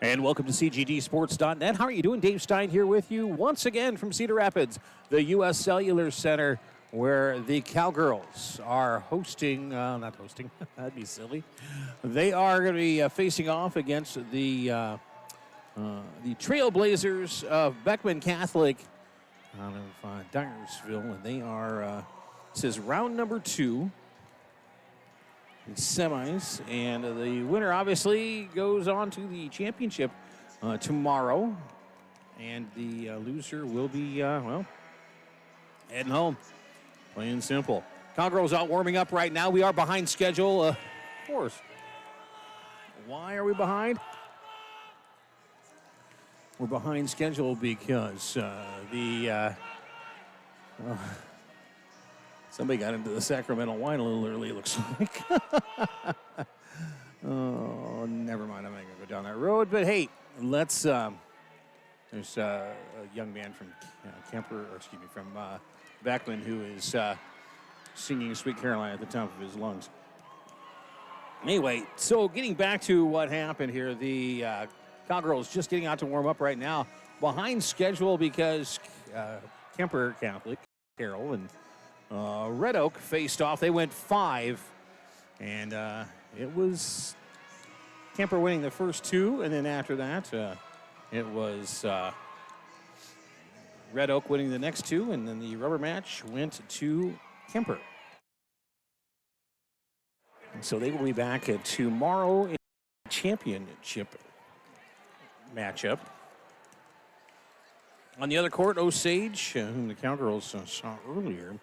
And welcome to CGDsports.net. How are you doing? Dave Stein here with you once again from Cedar Rapids, the U.S. Cellular Center, where the Cowgirls are hosting, not hosting, that'd be silly. They are going to be facing off against the Trailblazers of Beckman Catholic out of Dyersville. And they are, this is round number 2. Semis, and the winner obviously goes on to the championship tomorrow, and the loser will be, heading home. Plain and simple. Cowgirls out warming up right now. We are behind schedule, of course. Why are we behind? We're behind schedule because somebody got into the Sacramento wine a little early, it looks like. Oh, never mind. I'm not going to go down that road. But, hey, let's there's a young man from from Beckman who is singing Sweet Caroline at the top of his lungs. Anyway, so getting back to what happened here, the Cowgirls just getting out to warm up right now. Behind schedule because Kemper Catholic, Carroll, and Red Oak faced off. They went 5, and it was Kemper winning the first 2, and then after that, it was Red Oak winning the next 2, and then the rubber match went to Kemper. And so they will be back tomorrow in the championship matchup. On the other court, Osage, whom the Cowgirls saw earlier,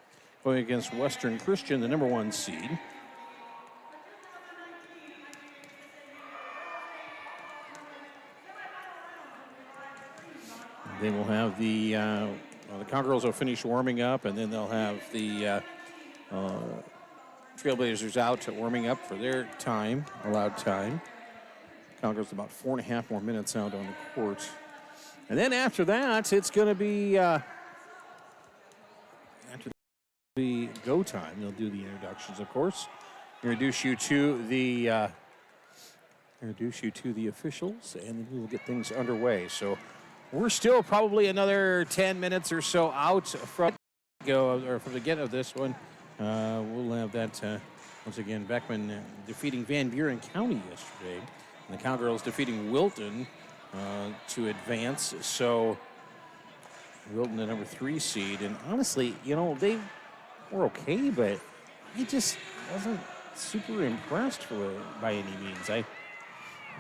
going against Western Christian, the number 1 seed. They will have the Cowgirls will finish warming up, and then they'll have the Trailblazers out warming up for their time, allowed time. Cowgirls about 4.5 more minutes out on the court. And then after that, it's going to be the go time. They'll do the introductions, of course. Introduce you to the officials, and then we will get things underway. So we're still probably another 10 minutes or so out from the get of this one. We'll have that once again. Beckman defeating Van Buren County yesterday, and the Cowgirls defeating Wilton to advance. So Wilton, the number 3 seed, and honestly, they were okay, but I just wasn't super impressed by any means. I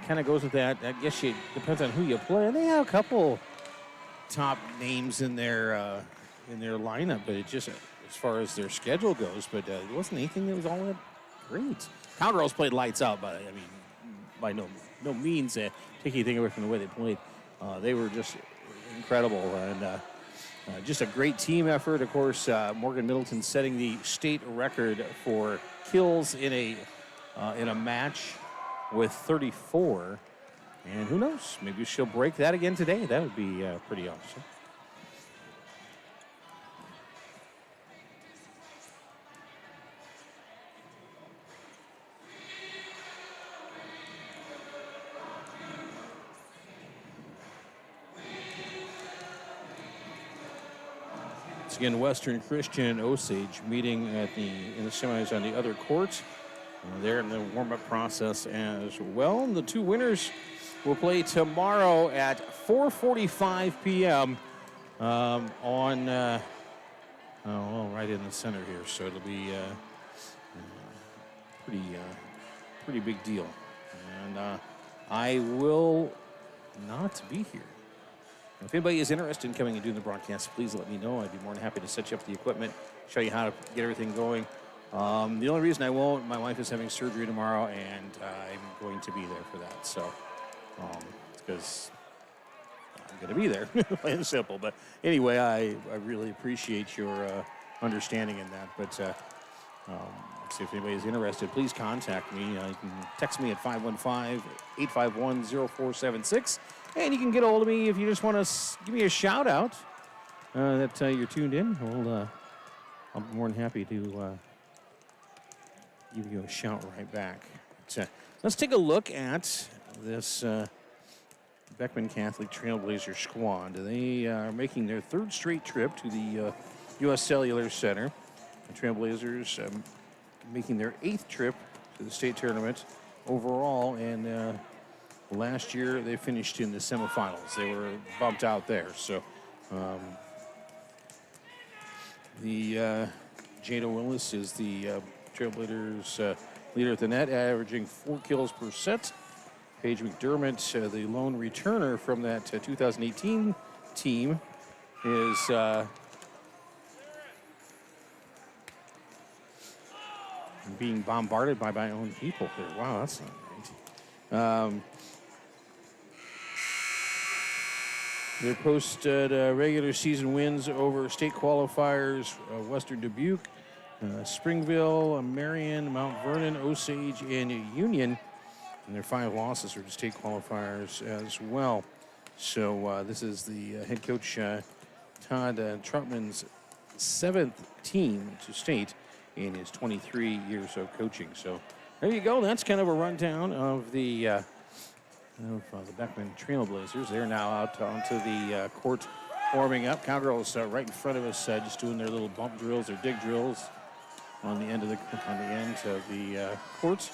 kind of goes with that. I guess it depends on who you play. And they have a couple top names in their lineup, but it just as far as their schedule goes, but it wasn't anything that was all that great. Cowgirls played lights out, but I mean, by no means take anything away from the way they played. They were just incredible, and just a great team effort. Of course, Morgan Middleton setting the state record for kills in a match with 34. And who knows? Maybe she'll break that again today. That would be pretty awesome. Again, Western Christian and Osage meeting in the semis on the other court. They're in the warm-up process as well. And the 2 winners will play tomorrow at 4:45 p.m. Right in the center here. So it'll be pretty big deal. And I will not be here. If anybody is interested in coming and doing the broadcast, please let me know. I'd be more than happy to set you up the equipment, show you how to get everything going. The only reason I won't, my wife is having surgery tomorrow, and I'm going to be there for that. So it's because I'm going to be there, plain and simple. But anyway, I really appreciate your understanding in that. But see if anybody is interested, please contact me. You can text me at 515-851-0476. And you can get a hold of me if you just want to give me a shout out that you're tuned in. I'll be more than happy to give you a shout right back. Let's take a look at this Beckman Catholic Trailblazer squad. They are making their third straight trip to the U.S. Cellular Center. The Trailblazers making their 8th trip to the state tournament overall, and last year they finished in the semifinals. They were bumped out there. So the Jada Willis is the Trailblazers leader at the net, averaging 4 kills per set. Paige McDermott, the lone returner from that 2018 team, is being bombarded by my own people here. Wow, that's not great. They posted regular season wins over state qualifiers, Western Dubuque, Springville, Marion, Mount Vernon, Osage, and Union. And their 5 losses are to state qualifiers as well. So this is the head coach, Todd Troutman's 7th team to state in his 23 years of coaching. So there you go. That's kind of a rundown of the Beckman Trailblazers. They're now out onto the court warming up. Cowgirls right in front of us, just doing their little bump drills or dig drills on the end of the court.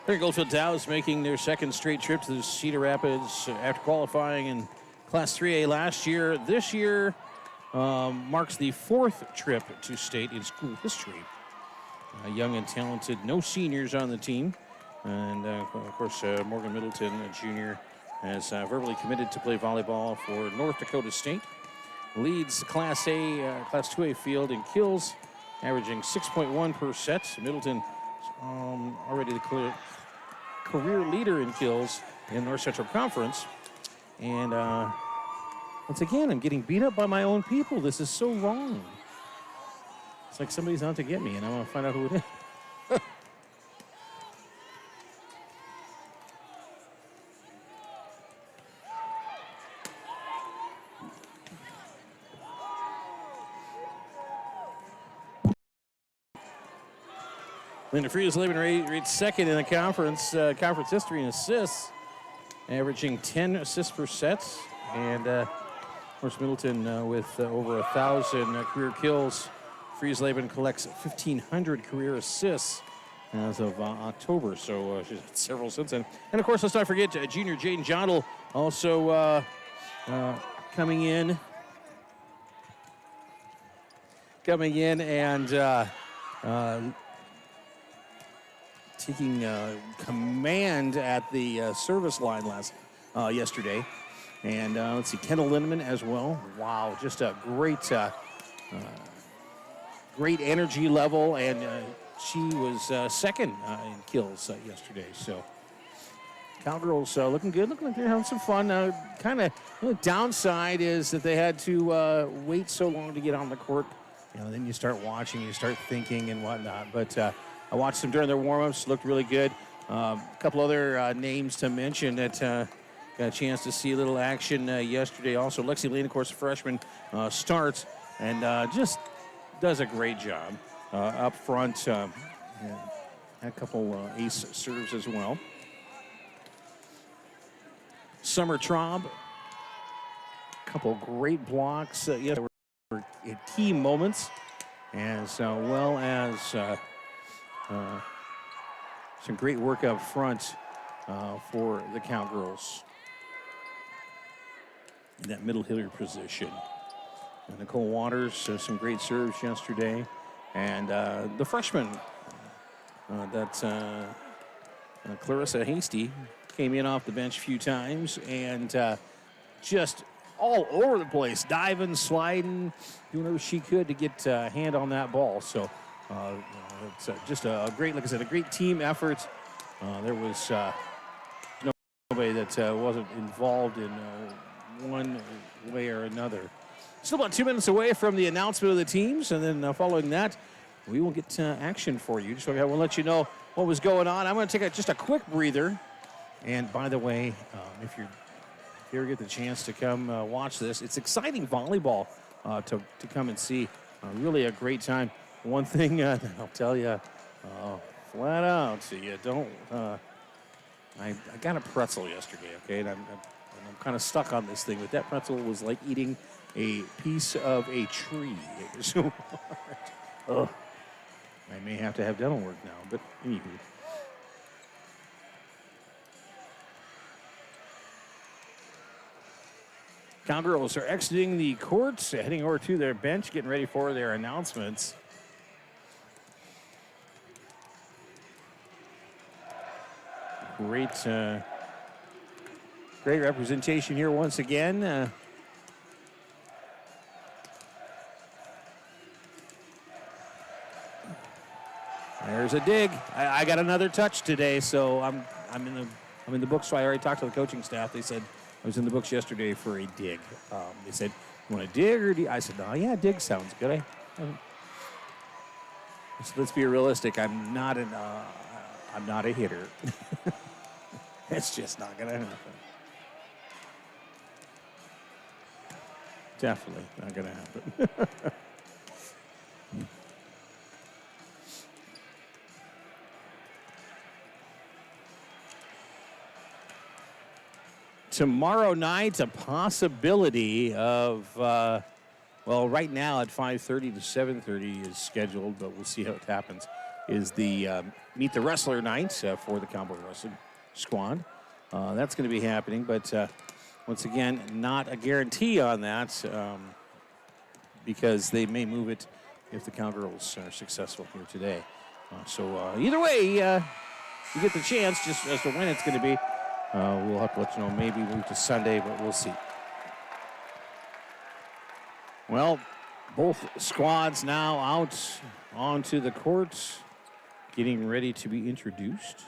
Clarion-Goldfield-Dows making their 2nd straight trip to the Cedar Rapids after qualifying in Class 3A last year. This year marks the 4th trip to state in school history. Young and talented, no seniors on the team. And, of course, Morgan Middleton, a junior, has verbally committed to play volleyball for North Dakota State. Leads Class 2A field in kills, averaging 6.1 per set. Middleton already the career leader in kills in North Central Conference. And once again, I'm getting beat up by my own people. This is so wrong. It's like somebody's out to get me, and I want to find out who it is. Linda Friedrichs-Leben rates 2nd in the conference history in assists, averaging 10 assists per set. And, of course, Middleton with over 1,000 career kills. Friedrichs-Leben collects 1,500 career assists as of October, so she's had several since then. And, of course, let's not forget junior Jaden Jondal also coming in and taking command at the service line yesterday. And let's see, Kendall Lindemann as well. Wow, just a great energy level, and she was 2nd in kills yesterday. So Cowgirls looking good, looking like they're having some fun. The downside is that they had to wait so long to get on the court. Then you start watching, you start thinking and whatnot. But I watched them during their warm-ups, looked really good. A couple other names to mention that got a chance to see a little action yesterday. Also, Lexi Lane, of course, a freshman, starts and just does a great job up front. Had a couple ace serves as well. Summer Traub, a couple great blocks. Yes, were key moments, as well as some great work up front for the Cowgirls in that middle hitter position. And Nicole Waters, some great serves yesterday. And the freshman, Clarissa Hasty, came in off the bench a few times and just all over the place, diving, sliding, doing whatever she could to get a hand on that ball. So it's just a great, like I said, a great team effort. There was nobody that wasn't involved in one way or another. Still about 2 minutes away from the announcement of the teams, and then following that, we will get action for you. So I will let you know what was going on. I'm going to take just a quick breather. And by the way, if you ever get the chance to come watch this, it's exciting volleyball to come and see. Really a great time. one thing I'll tell you flat out, so you don't. I got a pretzel yesterday, okay, and I'm kind of stuck on this thing. But that pretzel was like eating a piece of a tree. It was so hard. Ugh. I may have to have dental work now, but anywho. Cowgirls are exiting the court, heading over to their bench, getting ready for their announcements. Great representation here once again. There's a dig. I got another touch today, so I'm in the books. So I already talked to the coaching staff. They said I was in the books yesterday for a dig. They said, "You want to dig or do?" I said, "No, yeah, dig sounds good." So let's be realistic. I'm not a hitter. It's just not gonna happen. Definitely not gonna happen. Tomorrow night, a possibility of, right now at 5:30 to 7:30 is scheduled, but we'll see how it happens, is the Meet the Wrestler night for the Cowboy Wrestling Squad. That's going to be happening, but once again, not a guarantee on that because they may move it if the Cowgirls are successful here today. So either way, you get the chance just as to when it's going to be. We'll have to let you know, maybe move to Sunday, but we'll see. Well, both squads now out onto the court, getting ready to be introduced.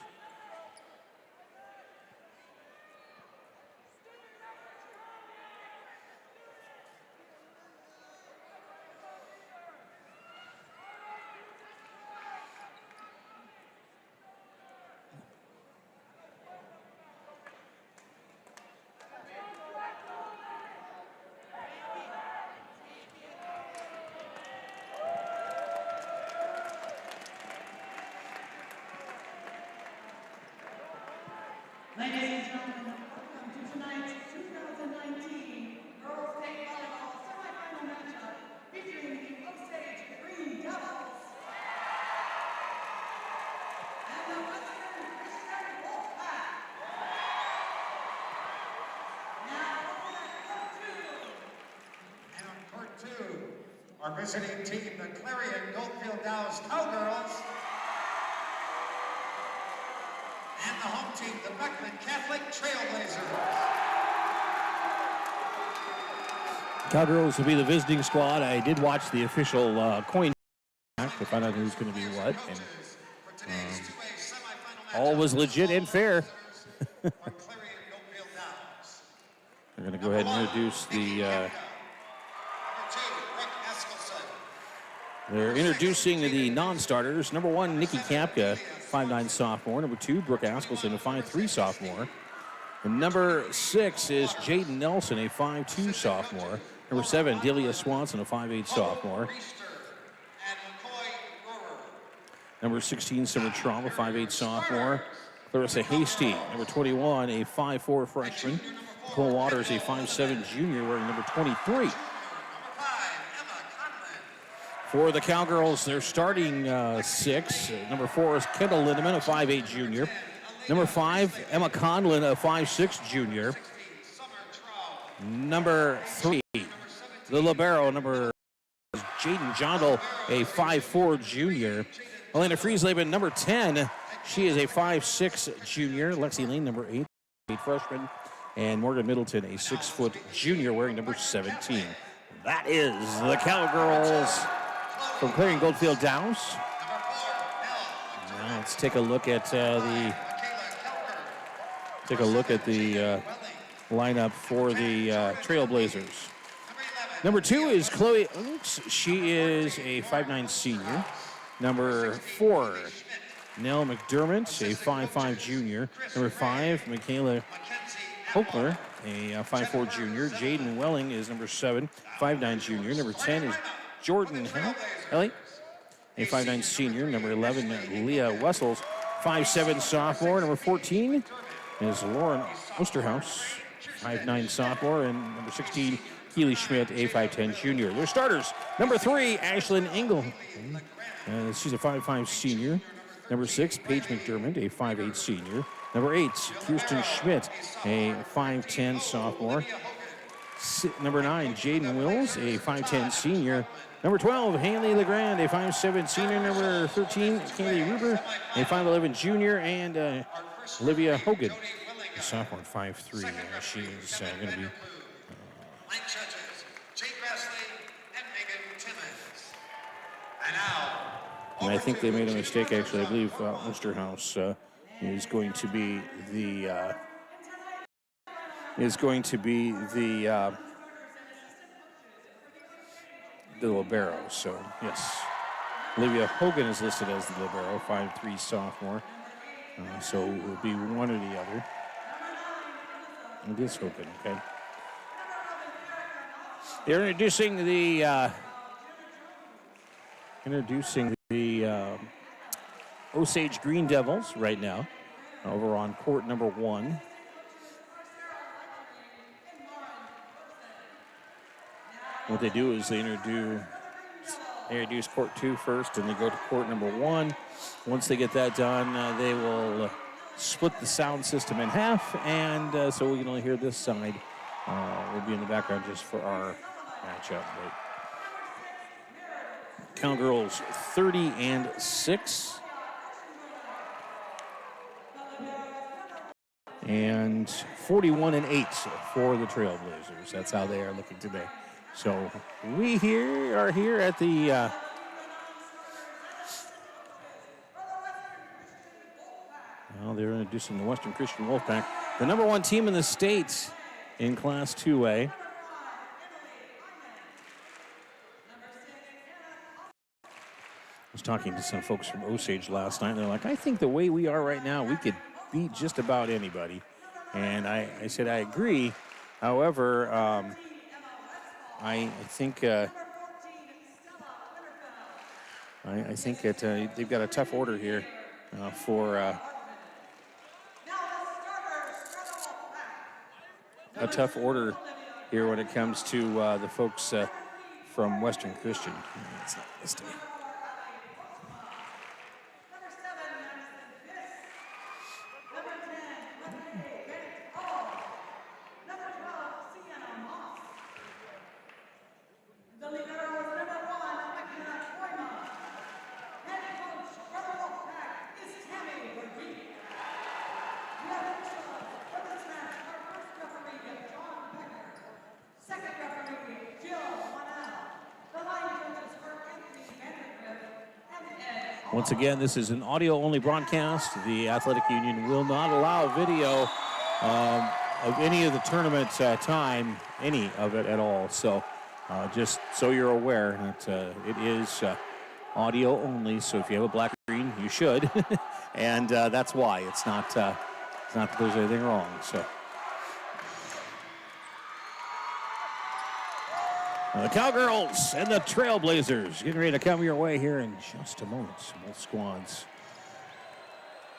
Ladies and gentlemen, welcome to tonight's 2019 Girls State Volleyball semifinal matchup featuring the upstage Green Devils and the Western Christian Wolfpack. Now on court two, our visiting team, the Clarion-Goldfield-Dows Cowgirls. And the home team, the Beckman Catholic Trailblazers. Cowgirls will be the visiting squad. I did watch the official coin to find out who's going to be what. And all was legit and fair. They're going to go ahead and introduce they're introducing the non-starters. Number 1, Nikki Kapka, 5'9" sophomore. Number 2, Brooke Askelson, a 5'3" sophomore. And number 6 is Jaden Nelson, a 5'2" sophomore. Number 7, Delia Swanson, a 5'8" sophomore. Number 16, Summer Traum, a 5'8" sophomore. Clarissa Hasty, number 21, a 5'4" freshman. Nicole Waters, a 5'7" junior, wearing number 23. For the Cowgirls, their starting 6. Number 4 is Kendall Lindemann, a 5'8" junior. Number 5, Emma Conlon, a 5'6" junior. Number 3, the libero, number Jaden Jondal, a 5'4" junior. Elena Friesleben, number 10, she is a 5'6" junior. Lexi Lane, number 8, freshman. And Morgan Middleton, a 6' junior, wearing number 17. That is the Cowgirls from Clarion-Goldfield-Dows. Now let's take a look at the lineup for the Trailblazers. Number 2 is Chloe Oaks. She is a 5'9" senior. Number 4, Nell McDermott, a 5'5" junior. Number 5, Michaela Hochler, a 5'4" junior. Jaden Welling is number 7, 5'9" junior. Number 10 is Jordan Helly, a 5'9" senior. Number 11, Leah Wessels, 5'7" sophomore. Number 14 is Lauren Osterhaus, 5'9" sophomore. And number 16, Keely Schmidt, a 5'10" junior. Their starters, number 3, Ashlyn Engel. She's a 5'5" senior. Number 6, Paige McDermott, a 5'8" senior. Number 8, Kirsten Schmidt, a 5'10" sophomore. Number 9, Jaden Wills, a 5'10" senior. Number 12, Haley Legrand, a 5'7" senior. Number 13, Kaylee Ruber, a 5'11" junior. And Olivia Hogan, a sophomore, 5'3". She is going to be... And I think they made a mistake, actually. I believe Osterhaus is going to be the libero. So yes, Olivia Hogan is listed as the libero, 5'3" sophomore. So it will be one or the other. It is Hogan, okay. They're introducing the Osage Green Devils right now over on court number 1. What they do is they introduce court 2 first, and they go to court number 1. Once they get that done, they will split the sound system in half, and so we can only hear this side. Will be in the background just for our matchup. But Cowgirls 30-6. And 41-8 for the Trailblazers. That's how they are looking today. So we are here at the well, they're introducing the Western Christian Wolfpack, the number 1 team in the state in Class 2A. I was talking to some folks from Osage last night. They're like, I think the way we are right now, we could beat just about anybody. And I said, I agree. However, I think that they've got a tough order here for a tough order here when it comes to the folks from Western Christian. It's not listed. Once again, this is an audio-only broadcast. The Athletic Union will not allow video of any of the tournament time, any of it at all. So just so you're aware that it is audio only. So if you have a black screen, you should. And that's why. It's not that there's anything wrong. So the Cowgirls and the Trailblazers getting ready to come your way here in just a moment. Both squads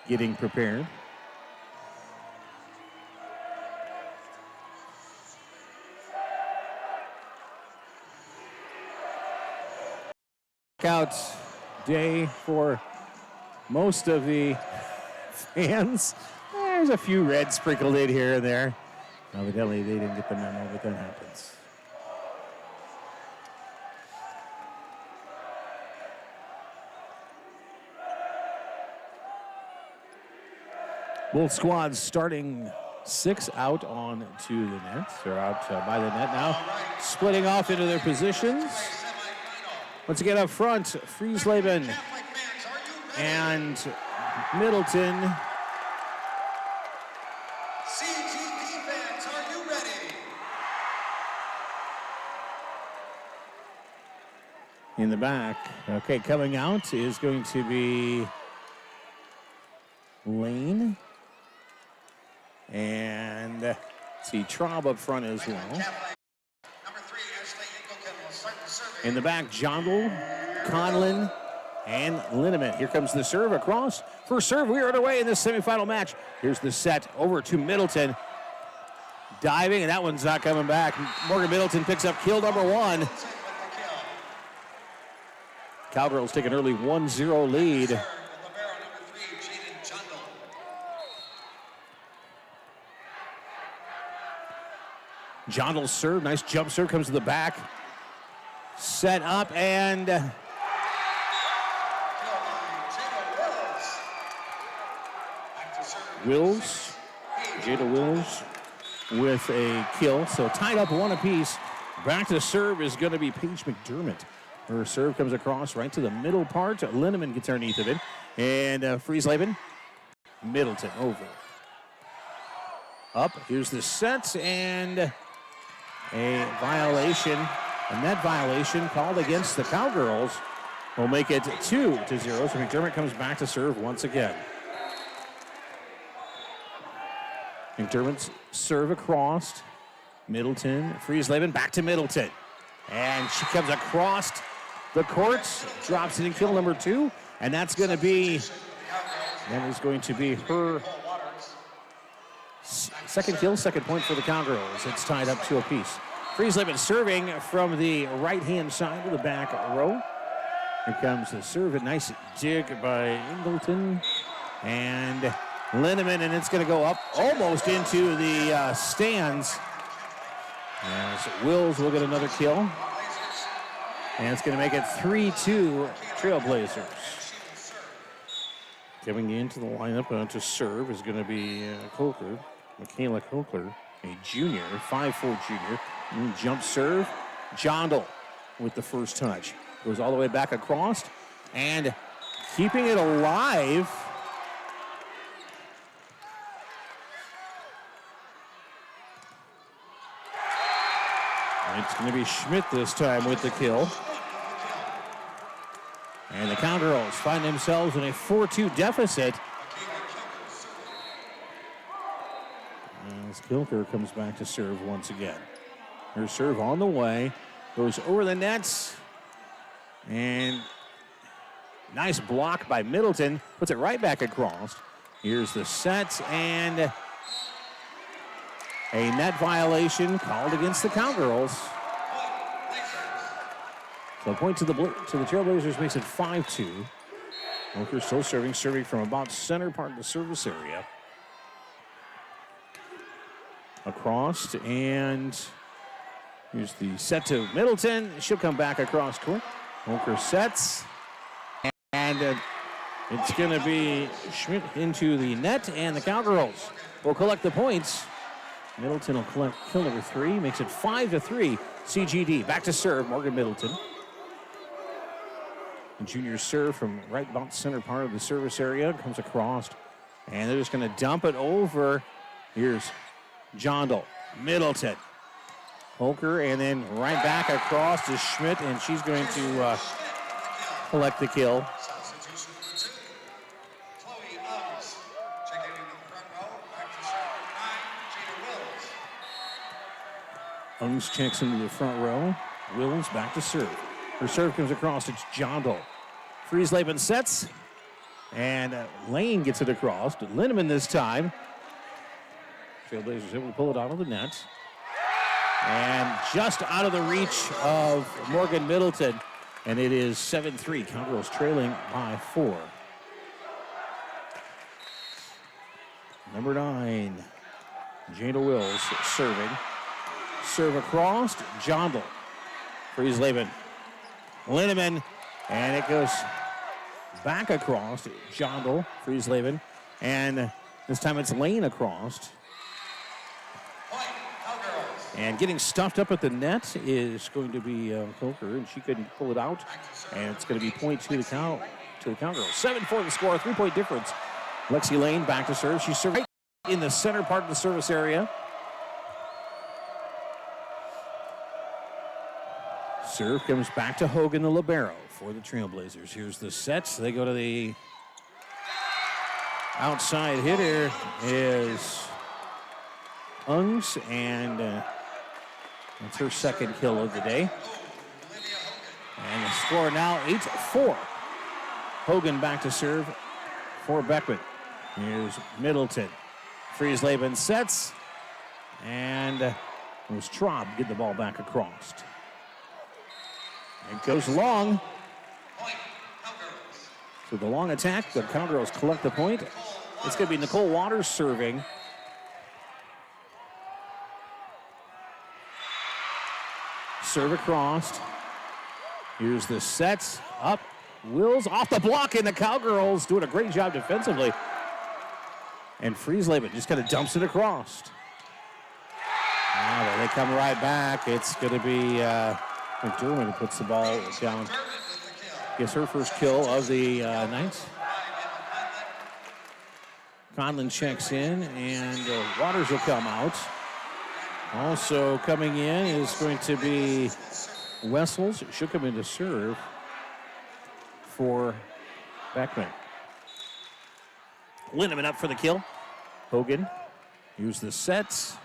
getting prepared. Out day for most of the fans. There's a few reds sprinkled in here and there. Evidently, they didn't get the memo, but that happens. Both squads starting 6 out on to the net. They're out by the net now, splitting off into their positions. Once again up front, Friesleben and Middleton. CGP fans, are you ready? In the back. Okay, coming out is going to be Lane. And see Traub up front as well. In the back, Jondal, Conlin, And Linneman. Here comes the serve across. First serve, we are underway in this semifinal match. Here's the set over to Middleton. Diving, and that one's not coming back. Morgan Middleton picks up kill number 1. Cowgirls take an early 1-0 lead. Jondal's serve, nice jump serve, comes to the back. Set up, and Jada Wills with a kill. So tied up 1 apiece. Back to serve is going to be Paige McDermott. Her serve comes across right to the middle part. Linneman gets underneath of it. And Friesleben, Middleton over. Up, here's the set, and a violation. A net violation called against the Cowgirls will make it 2-0. So McDermott comes back to serve once again. McDermott's serve across. Middleton, Friesleben, back to Middleton. And she comes across the courts, drops it in kill number 2. And that's going to be, her second kill, second point for the Cowgirls. It's tied up 2 apiece. Friesleben serving from the right-hand side of the back row. Here comes the serve, a nice dig by Ingleton. And Linneman, and it's going to go up almost into the stands. As Wills will get another kill. And it's going to make it 3-2 Trailblazers. Coming into the lineup to serve is going to be Michaela Coker, a junior, 5'4" junior. Jump serve, Jondal with the first touch. Goes all the way back across, and keeping it alive. It's going to be Schmidt this time with the kill. And the Cowgirls find themselves in a 4-2 deficit. As Kilker comes back to serve once again. Her serve on the way, goes over the nets, and nice block by Middleton, puts it right back across. Here's the set, and a net violation called against the Cowgirls. So a point to the Trailblazers makes it 5-2. Walker still serving from about center part of the service area. Across, and here's the set to Middleton. She'll come back across court. Walker sets, and it's going to be Schmidt into the net, and the Cowgirls will collect the points. Middleton will collect kill number 3, makes it 5-3. CGD back to serve, Morgan Middleton. And junior serve from right about center part of the service area, comes across, and they're just going to dump it over. Here's Jondal, Middleton, Holker, and then right back across to Schmidt, and she's going to collect the kill. Ungs checks into the front row. Wills back to serve. Her serve comes across. It's Jondal. Friesleben sets. And Lane gets it across to Linneman this time. Trailblazers able to pull it out of the net. And just out of the reach of Morgan Middleton. And it is 7-3. Cowgirls trailing by 4. Number 9, Jada Wills serving. Serve across, Jondal. Friesleben. Linneman, and it goes back across. Jondal, Friesleben, and this time it's Lane across. And getting stuffed up at the net is going to be Coker, and she couldn't pull it out. And it's going to be point to the Cowgirls. 7-4 the score, 3-point difference. Lexi Lane back to serve. She's serving right in the center part of the service area. Serve comes back to Hogan, the libero, for the Trailblazers. Here's the sets. They go to the outside hitter is Ungs, and that's her second kill of the day. And the score now 8-4. Hogan back to serve for Beckman. Here's Middleton. Friesleben sets, and it was Traub getting the ball back across. It goes long. Point, Cowgirls. So the long attack, the Cowgirls collect the point. It's going to be Nicole Waters serving. Serve across. Here's the set. Up. Wills off the block, and the Cowgirls doing a great job defensively. And Friesleben just kind of dumps it across. But they come right back. It's going to be McDermott who puts the ball down. Gets her first kill of the night. Conlon checks in, and Waters will come out. Also coming in is going to be Wessels. She'll come in to serve for Beckman. Linneman up for the kill. Hogan, use the sets.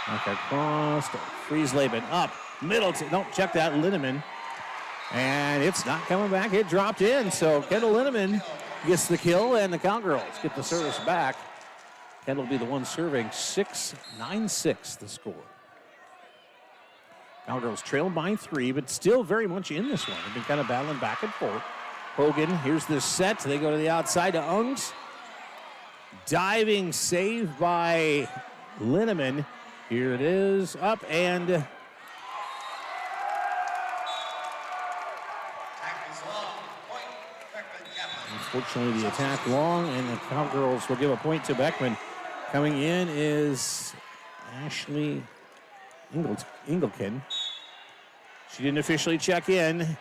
Back across. Friesleben up. Middleton. No, check that. Linneman. And it's not coming back. It dropped in. So Kendall Linneman gets the kill, and the Cowgirls get the service back. Kendall will be the one serving. 6-9-6 the score. Cowgirls trailed by 3, but still very much in this one. They've been kind of battling back and forth. Hogan, here's the set. They go to the outside to Ungs. Diving save by Linneman. Here it is, up, and unfortunately the attack long, and the Cowgirls will give a point to Beckman. Coming in is Ashley Engelken. She didn't officially check in.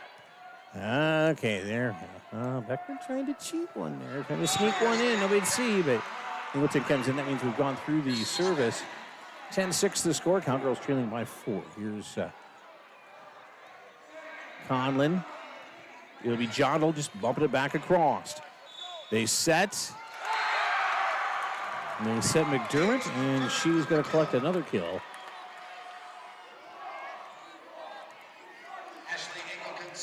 Okay, there. Beckman trying to cheat one there, trying to sneak one in. Nobody'd see, but Engelken comes in. That means we've gone through the service. 10-6 the score. Cowgirls trailing by 4. Here's Conlon. It'll be John just bumping it back across. They set. And they set McDermott, and she's going to collect another kill. Ashley Engelken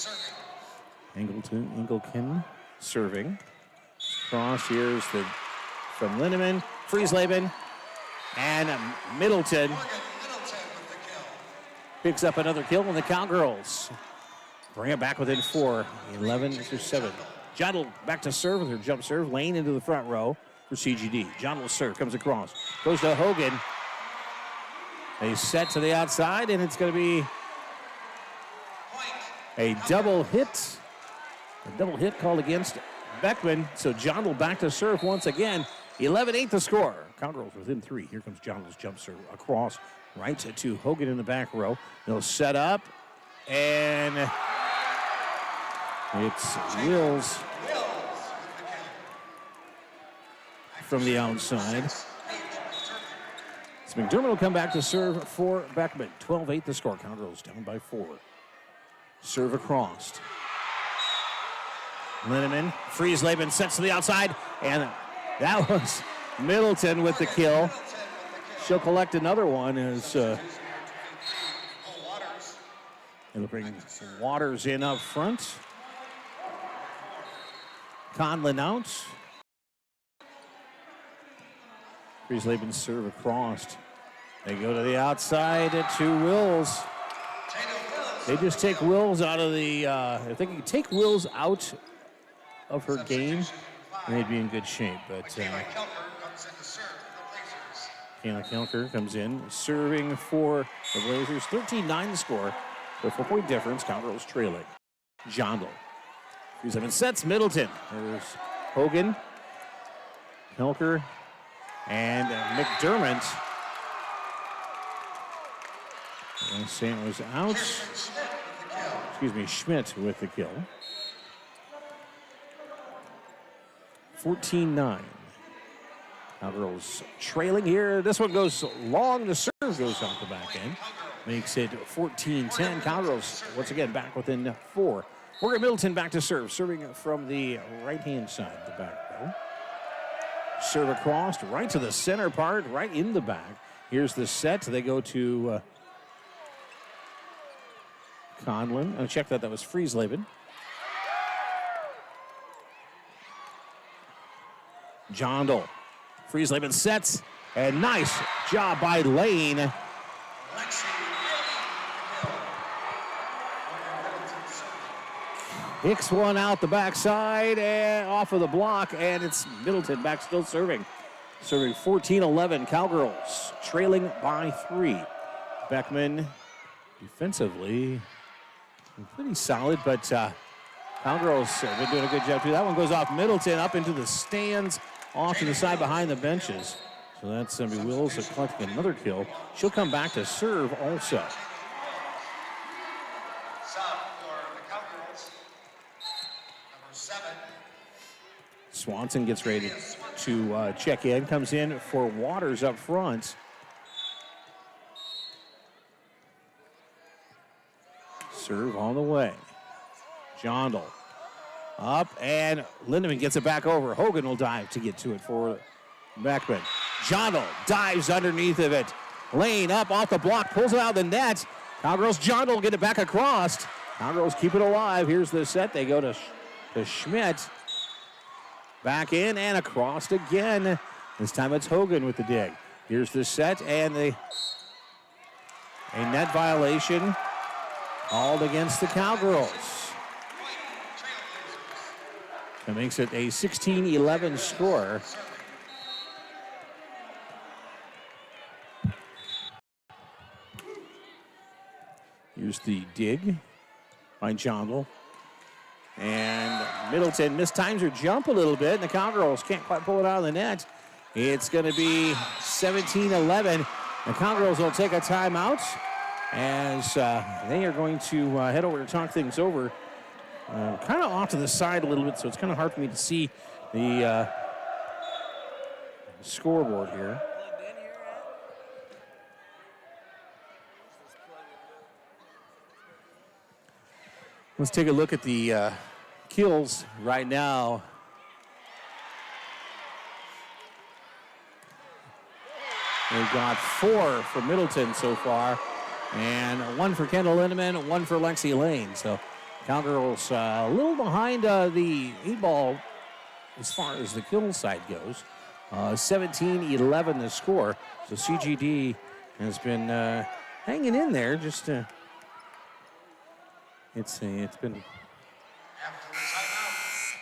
serving. Engelken serving. Cross, here's from Linneman. Friesleben. And Middleton Morgan Middleton with the kill. picks up another kill, and the Cowgirls bring it back within 4, 11-7. John back to serve with her jump serve. Lane into the front row for CGD. John will serve, comes across. Goes to Hogan. They set to the outside, and it's going to be a double hit. A double hit called against Beckman. So John will back to serve once again. 11-8 the score. Cowgirls within 3. Here comes John's jump serve across right to Hogan in the back row. They'll set up, and it's Wills from the outside. So McDermott will come back to serve for Beckman. 12-8 the score. Cowgirls down by 4. Serve across. Linneman, Friesleben sets to the outside, and that was Middleton with the kill. She'll collect another one as it'll bring Waters in up front. Conlon out. Friesleben serve across. They go to the outside to Wills. They just take Wills out of the, if they could take Wills out of her game, they'd be in good shape. But Kayla Kelker comes in, serving for the Blazers. 13-9 the score. The 4-point difference. Cowgirls trailing. Jondal. 3-7 sets. Middleton. There's Hogan, Kelker, and McDermott. St. was out. Excuse me, Schmidt with the kill. 14-9. Cowgirls trailing here. This one goes long. The serve goes off the back end. Makes it 14-10. Cowgirls once again back within 4. Morgan Middleton back to serve. Serving from the right-hand side, the back row. Serve across right to the center part, right in the back. Here's the set. They go to Conlon. Oh, check that. That was Friesleben. Jondal. Friesleben sets, and nice job by Lane. Lexi Hicks one out the backside and off of the block, and it's Middleton back still serving. Serving 14-11. Cowgirls trailing by 3. Beckman defensively pretty solid, but Cowgirls have been doing a good job too. That one goes off Middleton up into the stands, off to the side behind the benches. So that's going to be Wills collecting another kill. She'll come back to serve also. sub for the Cowgirls. Number 7. Swanson gets ready to check in. Comes in for Waters up front. Serve on the way. Jondal up, and Lindemann gets it back over. Hogan will dive to get to it for Beckman. Jondal dives underneath of it. Lane up off the block, pulls it out of the net. Cowgirls, Jondal get it back across. Cowgirls keep it alive. Here's the set. They go to Schmidt. Back in and across again. This time it's Hogan with the dig. Here's the set, and a net violation called against the Cowgirls. That makes it a 16-11 score. Here's the dig by Jondal. And Middleton mistimes her jump a little bit, and the Cowgirls can't quite pull it out of the net. It's going to be 17-11. The Cowgirls will take a timeout as they are going to head over to talk things over. Kind of off to the side a little bit, so it's kind of hard for me to see the scoreboard here. Let's take a look at the kills right now. They've got 4 for Middleton so far, and 1 for Kendall Lindemann, 1 for Lexi Lane. So Cowgirls a little behind the 8-ball as far as the kill side goes. 17-11 the score. So CGD has been hanging in there. Just it's been After the timeout.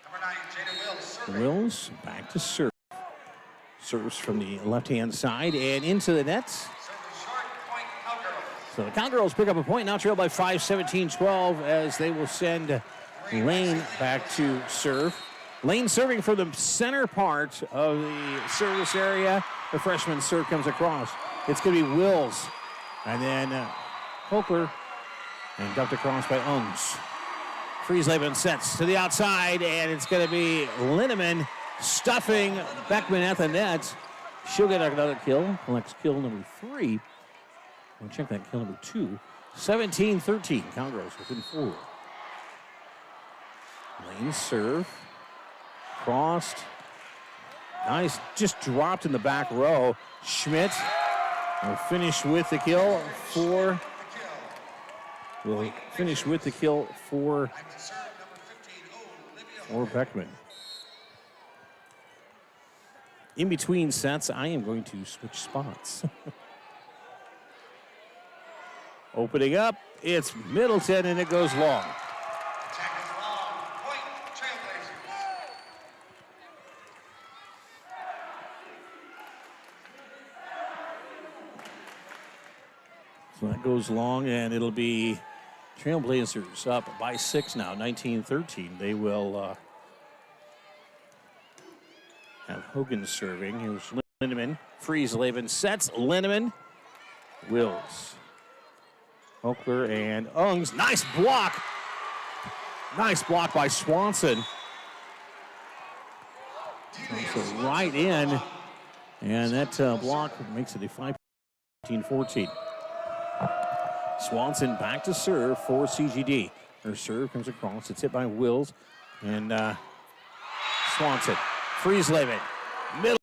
Number 9, Jada Wills serving. Wills back to serve. Serves from the left-hand side and into the net. Serving short, point Cowgirls. So the Cowgirls pick up a point, now trail by 5, 17-12, as they will send Lane back to serve. Lane serving for the center part of the service area. The freshman serve comes across. It's going to be Wills. And then Hochler, and dumped across by Ungs. Friesleben sets to the outside, and it's going to be Lindemann stuffing Beckman at the net. She'll get another kill. Collects kill number 3. We'll check that kill number 2. 17-13. Cowgirls within 4. Lane serve. Crossed. Nice. Just dropped in the back row. Schmidt will finish with the kill for. Will finish with the kill for Beckman. In between sets, I am going to switch spots. Opening up, it's Middleton, and it goes long. Attack is long, point Trailblazers. So that goes long, and it'll be Trailblazers up by 6 now, 19-13. They will have Hogan serving. Here's Lindemann. Friesleben sets. Lindemann. Wills. Hochler and Ungs. Nice block. Nice block by Swanson. So right in. And that block makes it a 15-14. Swanson back to serve for CGD. Her serve comes across. It's hit by Wills. And Swanson. Friesleben. Middle.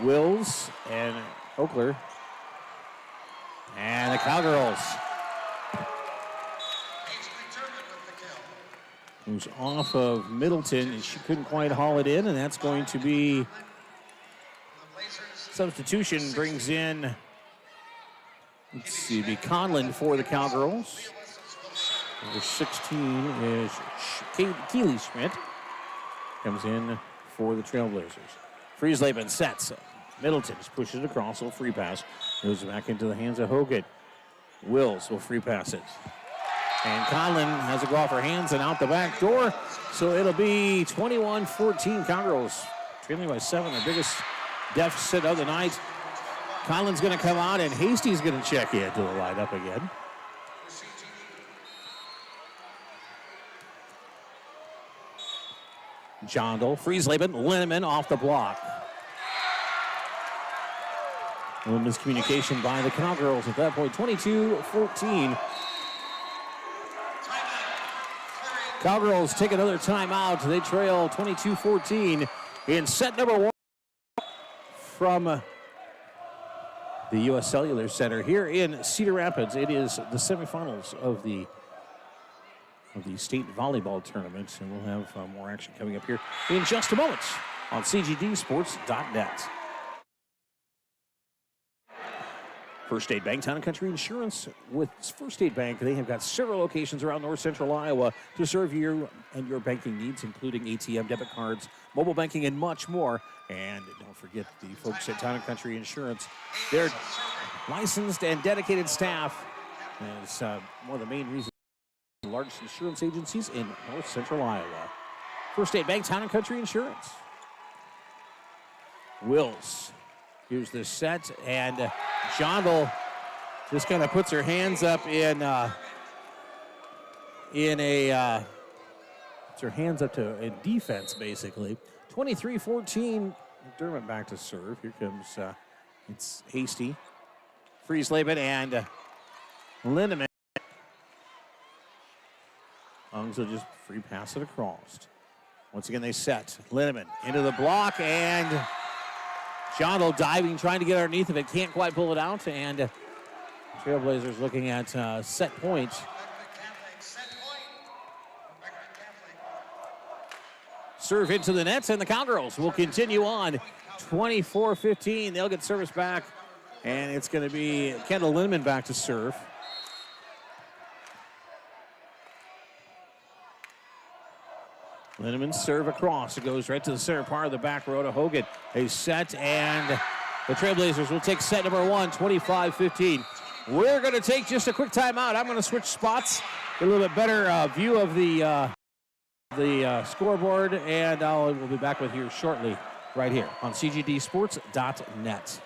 Wills and Hochler. And the Cowgirls. Moves off of Middleton, and she couldn't quite haul it in, and that's going to be substitution. Brings in, let's see, be Conlon for the Cowgirls. Number 16 is Keely Schmidt. Comes in for the Trailblazers. Friesleben sets. Middleton just pushes it across, little free pass. Goes back into the hands of Hogan. Wills will free pass it. And Conlon has to go off her hands and out the back door. So it'll be 21-14 Cowgirls. Trailing by 7, their biggest deficit of the night. Conlon's going to come out, and Hasty's going to check into the lineup again. Jondal, Friesleben, Linneman off the block. A little miscommunication by the Cowgirls at that point. 22-14. Cowgirls take another timeout. They trail 22-14 in set number 1 from the U.S. Cellular Center here in Cedar Rapids. It is the semifinals of the state volleyball tournament, and we'll have more action coming up here in just a moment on CGDsports.net. First State Bank, Town & Country Insurance. With First State Bank, they have got several locations around north central Iowa to serve you and your banking needs, including ATM, debit cards, mobile banking, and much more. And don't forget the folks at Town & Country Insurance. Their licensed and dedicated staff is one of the main reasons the largest insurance agencies in north central Iowa. First State Bank, Town & Country Insurance. Wills. Here's the set, and Jondal just kind of puts her hands up in defense, basically. 23-14. McDermott back to serve. Here comes it's Hasty, Friesleben, and Lindemann. Ungs will just free pass it across. Once again, they set. Lindemann into the block, and Jondal diving, trying to get underneath of it. Can't quite pull it out, and Trailblazers looking at set point. Serve into the nets, and the Cowgirls will continue on. 24-15. They'll get service back, and it's going to be Kendall Lindemann back to serve. Lindemann serve across. It goes right to the center part of the back row to Hogan. A set, and the Trailblazers will take set number 1, 25-15. We're going to take just a quick timeout. I'm going to switch spots, get a little bit better view of the scoreboard, and we'll be back with you shortly right here on CGDsports.net.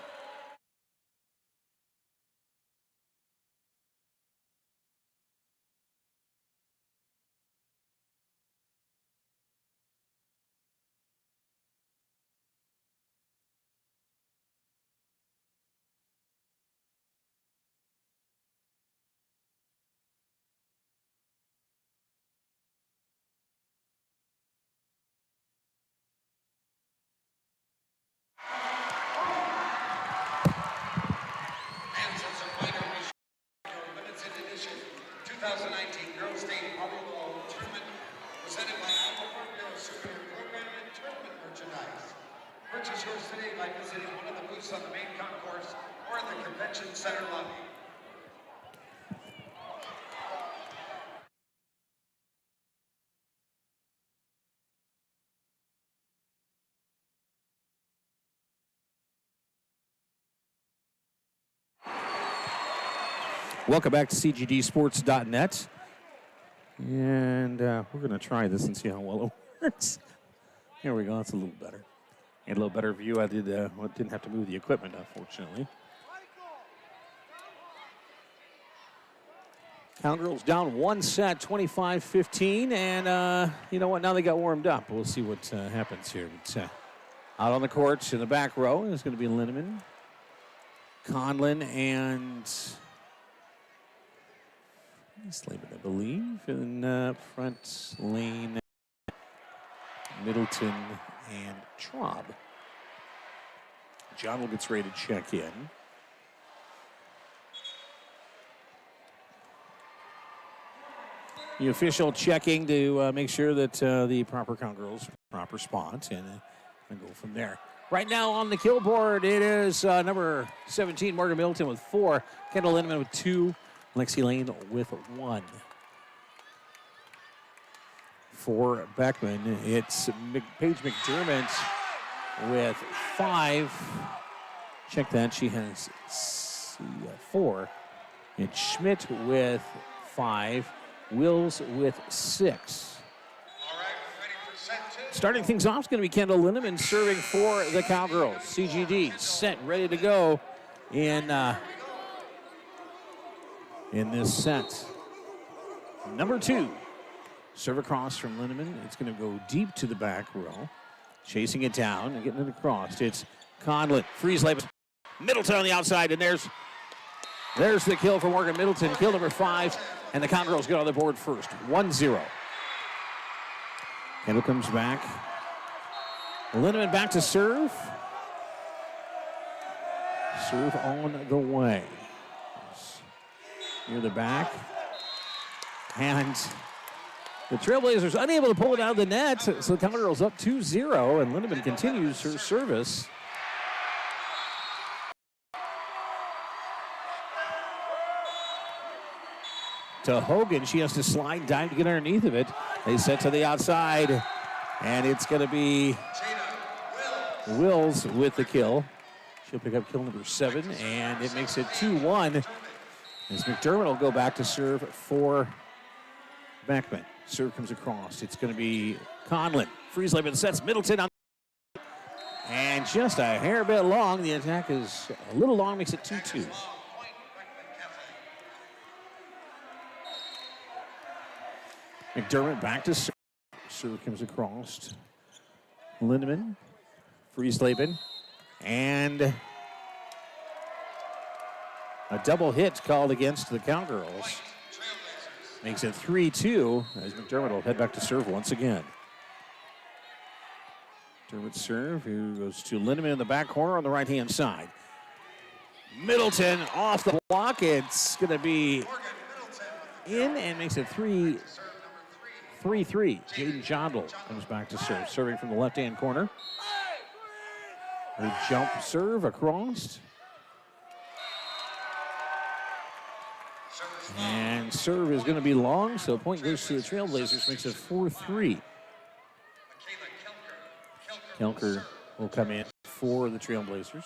Purchase yours today by visiting one of the booths on the main concourse or in the convention center lobby. Welcome back to CGDsports.net. And we're going to try this and see how well it works. Here we go. That's a little better. And a little better view. I didn't have to move the equipment, unfortunately. Cowgirls down 1 set, 25-15. And you know what? Now they got warmed up. We'll see what happens here. But, out on the court in the back row is going to be Lindemann, Conlon, and Slavin, I believe, in front lane, Middleton and Traub. John gets ready to check in. The official checking to make sure that the proper Cowgirls, proper spot, and go from there. Right now on the kill board, it is number 17, Morgan Middleton with 4, Kendall Lindemann with 2, Lexi Lane with 1. For Beckman, it's Paige McDermott with 5. Check that, she has 4. It's Schmidt with 5, Wills with 6. All right, ready for set 2. Starting things off is going to be Kendall Lindemann serving for the Cowgirls. CGD set, ready to go in this set. Number 2. Serve across from Lindemann. It's going to go deep to the back row. Chasing it down and getting it across. It's Conlon, freeze label. Middleton on the outside, and there's the kill for Morgan Middleton. Kill number 5, and the Cowgirls get on the board first. 1-0. Kendall comes back. Lindemann back to serve. Serve on the way. Near the back. And the Trailblazers unable to pull it out of the net, so the Cowgirls up 2-0, and Lindemann continues her service. To Hogan, she has to slide down to get underneath of it. They set to the outside, and it's going to be Wills with the kill. She'll pick up kill number 7, and it makes it 2-1. As McDermott will go back to serve for Beckman. Serve comes across. It's going to be Conlon. Freeze label sets Middleton on. And just a hair bit long. The attack is a little long, makes it 2-2. McDermott back to serve. Serve comes across. Lindemann. Freeze label. And a double hit called against the Cowgirls. Makes it 3-2 as McDermott will head back to serve once again. McDermott serve, who goes to Lindemann in the back corner on the right-hand side. Middleton off the block. It's going to be in and makes it 3-3. Jaden Jondal comes back to serve. Serving from the left-hand corner. Her jump serve across. And serve is going to be long, so point goes to the Trailblazers, makes it 4-3. Kelker will come in for the Trailblazers.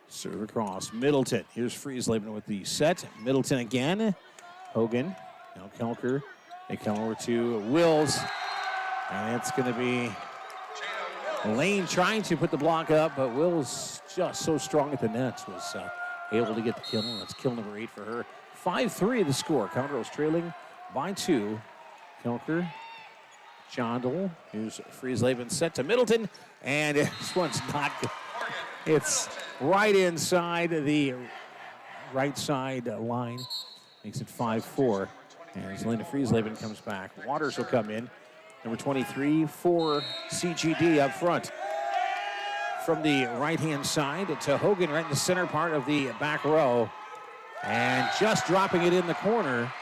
Serve across. Middleton. Here's Friesleben with the set. Middleton again. Hogan. Now Kelker. They come over to Wills. And it's going to be Lane trying to put the block up, but Wills just so strong at the net was able to get the kill. That's kill number 8 for her. 5-3 the score. Cowgirls trailing by 2. Kelker, Jondal, here's Friesleben set to Middleton, and this one's not good. It's right inside the right side line. Makes it 5-4. And as Linda Friesleben comes back, Waters will come in. Number 23 for CGD up front. From the right-hand side to Hogan right in the center part of the back row. And just dropping it in the corner.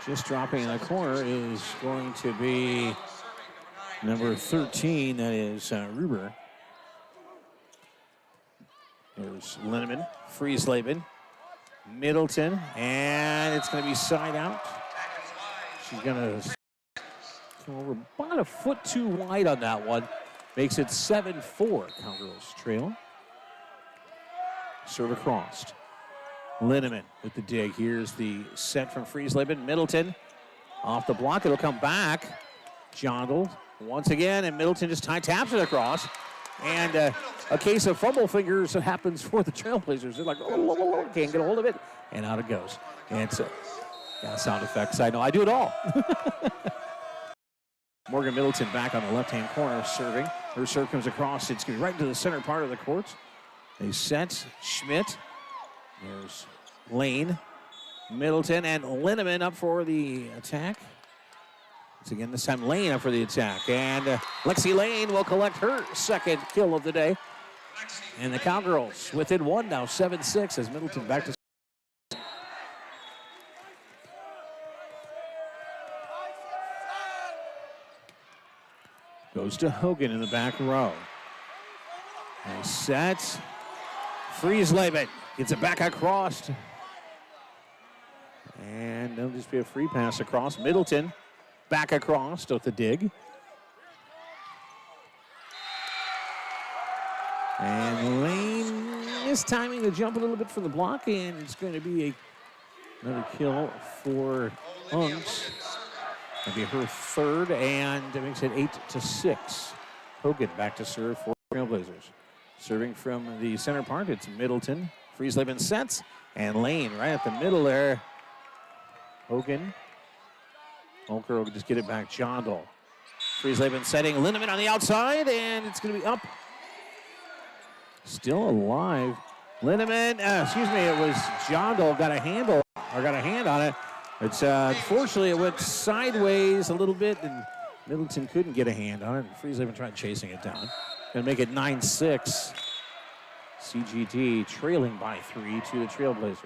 Just dropping in the corner is going to be number 13, that is Ruber. There's Lindemann, Friesleben, Middleton, and it's going to be side out. She's going to come over about a foot too wide on that one. Makes it 7-4. Cowgirls trail. Serve across. Lindemann with the dig. Here's the set from Friesleben. Middleton off the block. It'll come back. Jondal once again, and Middleton just taps it across. And a case of fumble fingers happens for the Trailblazers. They're like, oh, can't get a hold of it. And out it goes. And it's got sound effects. I know, I do it all. Morgan Middleton back on the left-hand corner serving. Her serve comes across. It's going to be right into the center part of the court. They set Schmidt. There's Lane, Middleton, and Lindemann up for the attack. Once again, this time Lane up for the attack. And Lexi Lane will collect her second kill of the day. And the Cowgirls within one now, 7-6 as Middleton back to. Goes to Hogan in the back row. Nice set. Friesleben gets it back across. And there'll just be a free pass across. Middleton back across with the dig. And Lane is timing the jump a little bit from the block, and it's going to be another kill for Ungs. That'll be her third, and it makes it 8-6. Hogan back to serve for Trailblazers. Serving from the center part, it's Middleton. Friesleben sets, and Lane right at the middle there. Hogan. Holker will just get it back. Jondal. Friesleben setting. Lindemann on the outside, and it's going to be up. Still alive. Lindemann, it was Jondal got a hand on it. It's unfortunately it went sideways a little bit, and Middleton couldn't get a hand on it. Friesleben tried chasing it down. Gonna make it 9-6. CGT trailing by 3 to the Trailblazers.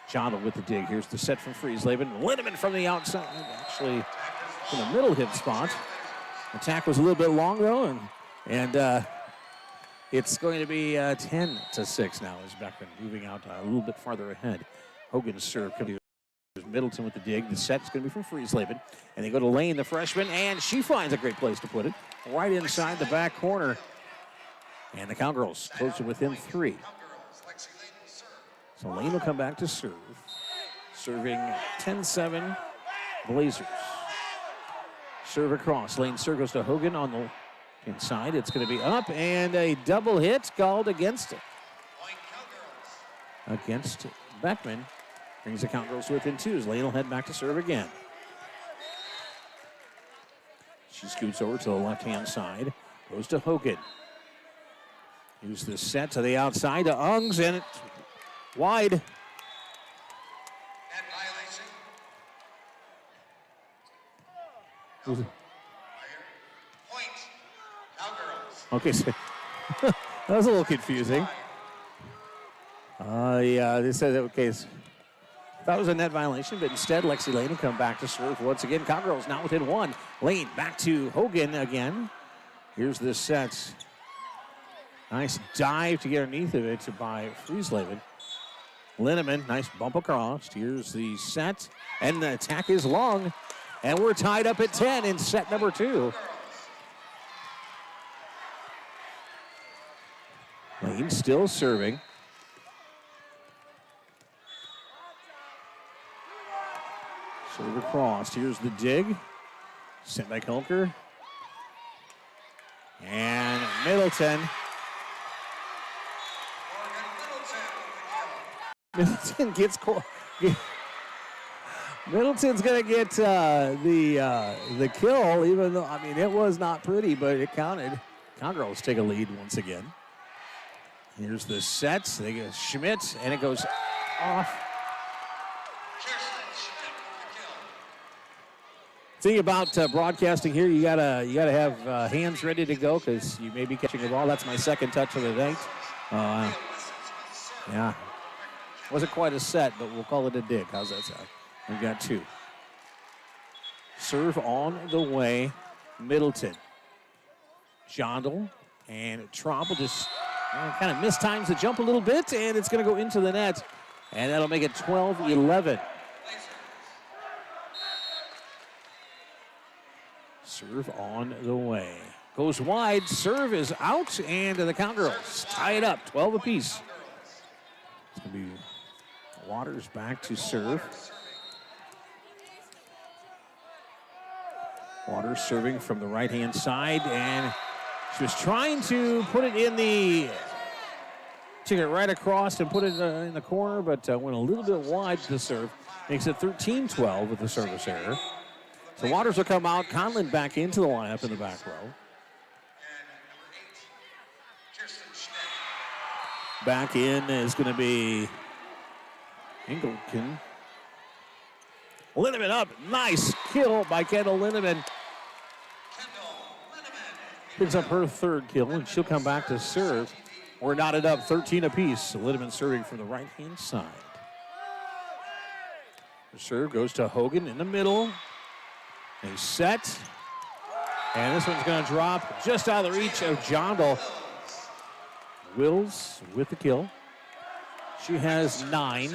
Jondal with the dig. Here's the set from Friesleben. Lindemann from the outside, actually in the middle hit spot. Attack was a little bit long though, and it's going to be 10-6 now as Beckman moving out a little bit farther ahead. Hogan's serve. Middleton with the dig. The set's going to be from Friesleben. And they go to Lane, the freshman, and she finds a great place to put it. Right inside the back corner. And the Cowgirls close to within 3. So Lane will come back to serve. Serving 10-7 Blazers. Serve across. Lane serve goes to Hogan on the inside. It's going to be up, and a double hit called against it. Against Beckman. Brings the Cowgirls within 2 as Lane will head back to serve again. She scoots over to the left-hand side. Goes to Hogan. Here's the set to the outside to Ungs, and it's wide. Net violation. Point. Cowgirls. Okay, so that was a little confusing. Yeah, they said that, okay, that was a net violation, but instead Lexi Lane will come back to serve once again. Cowgirls now within 1. Lane back to Hogan again. Here's the set. Nice dive to get underneath of it by Friesleben. Lindemann, nice bump across. Here's the set, and the attack is long. And we're tied up at 10 in set number 2. Lane still serving. Serve across. Here's the dig. Sent by Kolker. And Middleton. Middleton gets Middleton's going to get the kill, even though, I mean, it was not pretty, but it counted. Cowgirls take a lead once again. Here's the sets. They get Schmidt, and it goes off. Thing about broadcasting here, you gotta have hands ready to go because you may be catching a ball. That's my second touch of the night. Yeah, wasn't quite a set, but we'll call it a dig. How's that sound? We've got 2. Serve on the way, Middleton. Jondal and Tromp will just kind of mistimes the jump a little bit, and it's going to go into the net, and that'll make it 12-11. Serve on the way. Goes wide, serve is out, and the Cowgirls tie it up, 12 apiece. It's going to be Waters back to serve. Waters serving from the right-hand side, and she was trying to put it in the, take it right across and put it in the corner, but went a little bit wide to serve. Makes it 13-12 with the service error. So Waters will come out. Conlon back into the lineup in the back row. Back in is going to be Engelken. Linneman up. Nice kill by Kendall Linneman. Picks up her third kill, and she'll come back to serve. We're knotted up 13 apiece. Linneman serving from the right-hand side. The serve goes to Hogan in the middle. They set. And this one's going to drop just out of the reach of Jondal. Wills with the kill. She has 9.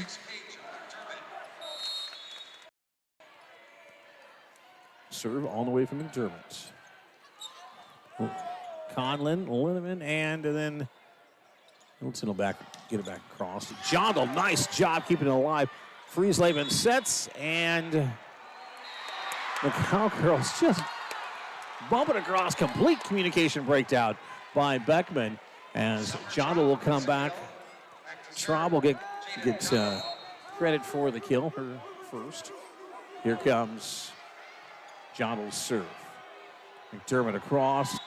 Serve all the way from McDermott. Conlon, Linneman, and then Middleton will get it back across. Jondal, nice job keeping it alive. Friesleben sets, and the Cowgirls just bumping across. Complete communication breakdown by Beckman as Jondal will come back. Traub will get credit for the kill, her first. Here comes Jondal's serve. McDermott across.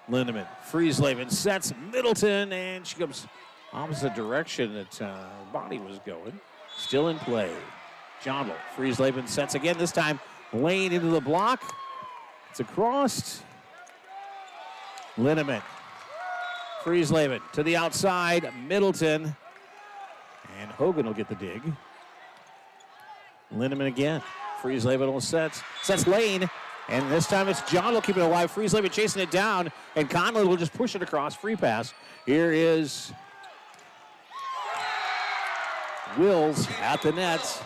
Linneman, Friesleben sets Middleton, and she comes opposite direction that her body was going. Still in play. Jondal, Friesleben sets again, this time Lane into the block. It's across. Linneman, Friesleben to the outside, Middleton, and Hogan will get the dig. Linneman again. Friesleben will sets Lane, and this time it's Jondal keeping it alive. Friesleben chasing it down, and Conlon will just push it across. Free pass. Here is Wills at the net.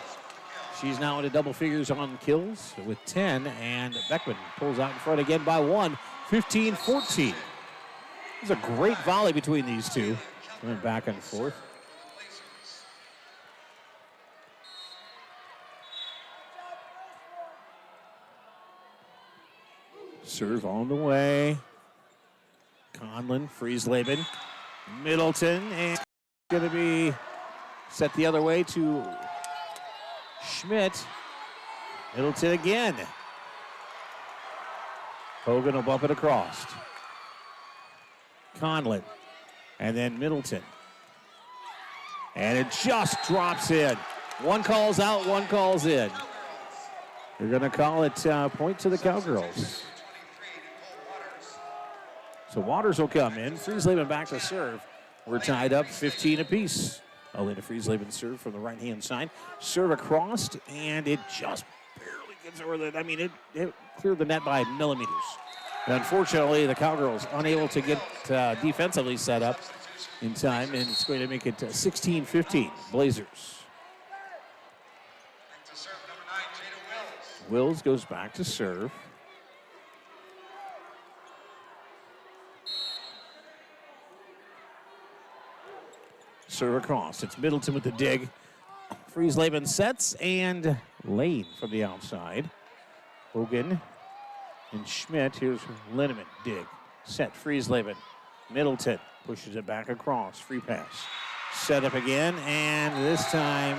She's now into double figures on kills with 10, and Beckman pulls out in front again by 1, 15-14. It's a great volley between these two. Going back and forth. Serve on the way. Conlon, Friesleben, Middleton, and going to be set the other way to Schmidt. Middleton again. Hogan will bump it across. Conlon, and then Middleton. And it just drops in. One calls out, one calls in. They're going to call it point to the Cowgirls. So Waters will come in. Friesleben back to serve. We're tied up 15 apiece. Alina Friesleben serve from the right-hand side. Serve across, and it just barely gets over the, it cleared the net by millimeters. And unfortunately, the Cowgirls unable to get defensively set up in time, and it's going to make it 16-15, Blazers. Wills goes back to serve. Serve across. It's Middleton with the dig. Friesleben sets, and Lane from the outside. Hogan and Schmidt. Here's Linneman. Dig. Set. Friesleben. Middleton pushes it back across. Free pass. Set up again, and this time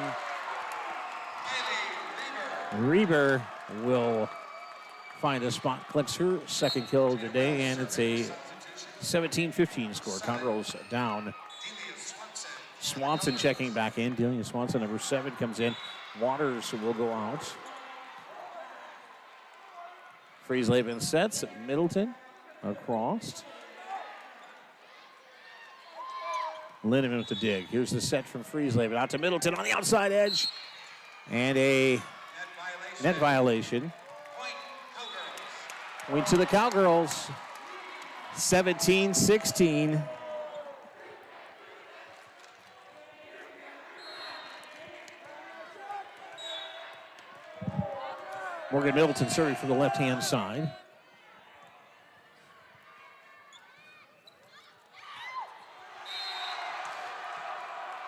Reber will find a spot. Collects her second kill of the day, and it's a 17-15 score. Cowgirls down. Swanson checking back in. Delia Swanson, number 7, comes in. Waters will go out. Friesleben sets. Middleton across. Linneman with the dig. Here's the set from Friesleben. Out to Middleton on the outside edge. And a net violation. Point to the Cowgirls. 17-16. Morgan Middleton serving from the left-hand side.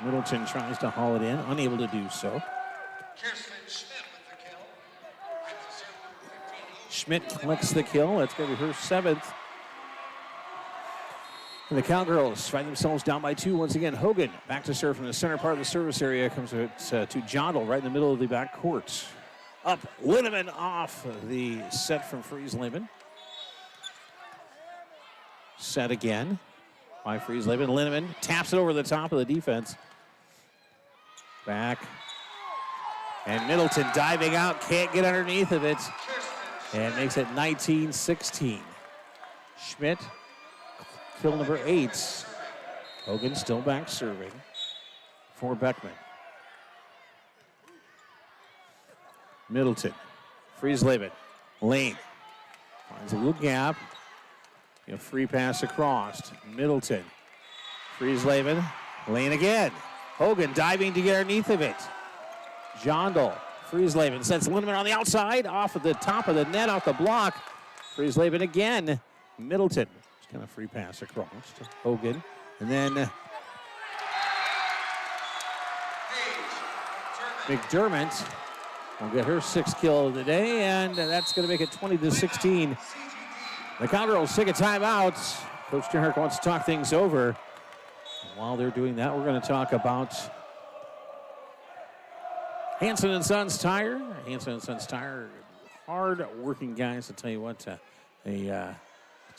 Middleton tries to haul it in, unable to do so. Schmidt collects the kill. That's going to be her 7th. And the Cowgirls find themselves down by 2 once again. Hogan back to serve from the center part of the service area. Comes to Jondal right in the middle of the back court. Up, Linneman off the set from Friesleben. Set again by Friesleben. Linneman taps it over the top of the defense. Back. And Middleton diving out, can't get underneath of it, and makes it 19-16. Schmidt, kill number 8. Hogan still back serving for Beckman. Middleton, Friesleben, Lane, finds a little gap. A free pass across. Middleton, Friesleben, Lane again. Hogan diving to get underneath of it. Jondal, Friesleben sets Lindemann on the outside, off of the top of the net, off the block. Friesleben again. Middleton, just kind of free pass across to Hogan. And then McDermott will get her 6th kill of the day, and that's going to make it 20-16. The Cowgirls take a timeout. Coach Derrick wants to talk things over. While they're doing that, we're going to talk about Hanson & Sons Tire. Hanson & Sons Tire, hard-working guys. I'll tell you what, they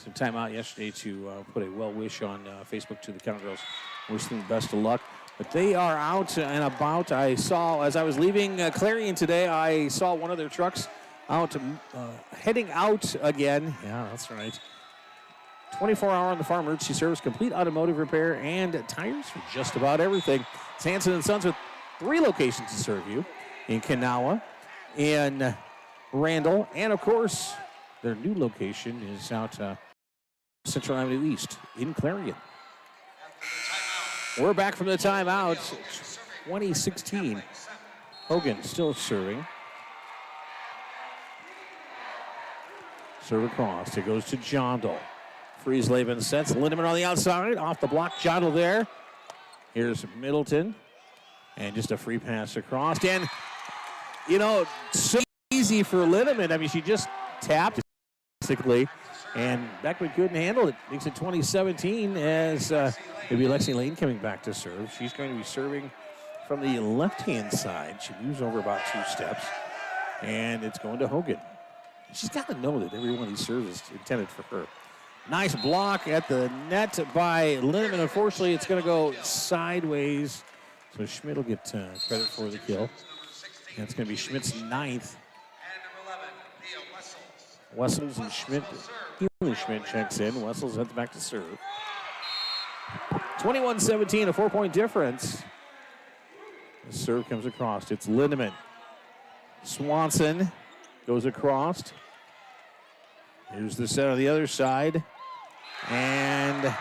took time out yesterday to put a well-wish on Facebook to the Cowgirls. Wish them the best of luck. But they are out and about. I saw, as I was leaving Clarion today, I saw one of their trucks out, heading out again. Yeah, that's right. 24-hour on the farm emergency service, complete automotive repair, and tires for just about everything. It's Hanson & Sons with 3 locations to serve you in Kanawha, in Randall, and of course, their new location is out Central Avenue East in Clarion. We're back from the timeout. 2016. Hogan still serving. Serve across. It goes to Jondal. Friesleben sets. Lindemann on the outside. Off the block. Jondal there. Here's Middleton. And just a free pass across. And, you know, so easy for Lindemann. I mean, she just tapped, basically. And Beckman couldn't handle it. Makes it 2017 as it'll be Lexi Lane coming back to serve. She's going to be serving from the left-hand side. She moves over about 2 steps. And it's going to Hogan. She's got to know that every one of these serves is intended for her. Nice block at the net by Lindemann. Unfortunately, it's going to go sideways. So Schmidt will get credit for the kill. That's going to be Schmidt's 9th. Wessels and Schmidt. Schmidt checks in. Wessels heads back to serve. 21-17, a 4-point difference. The serve comes across. It's Lindemann. Swanson goes across. Here's the set on the other side. And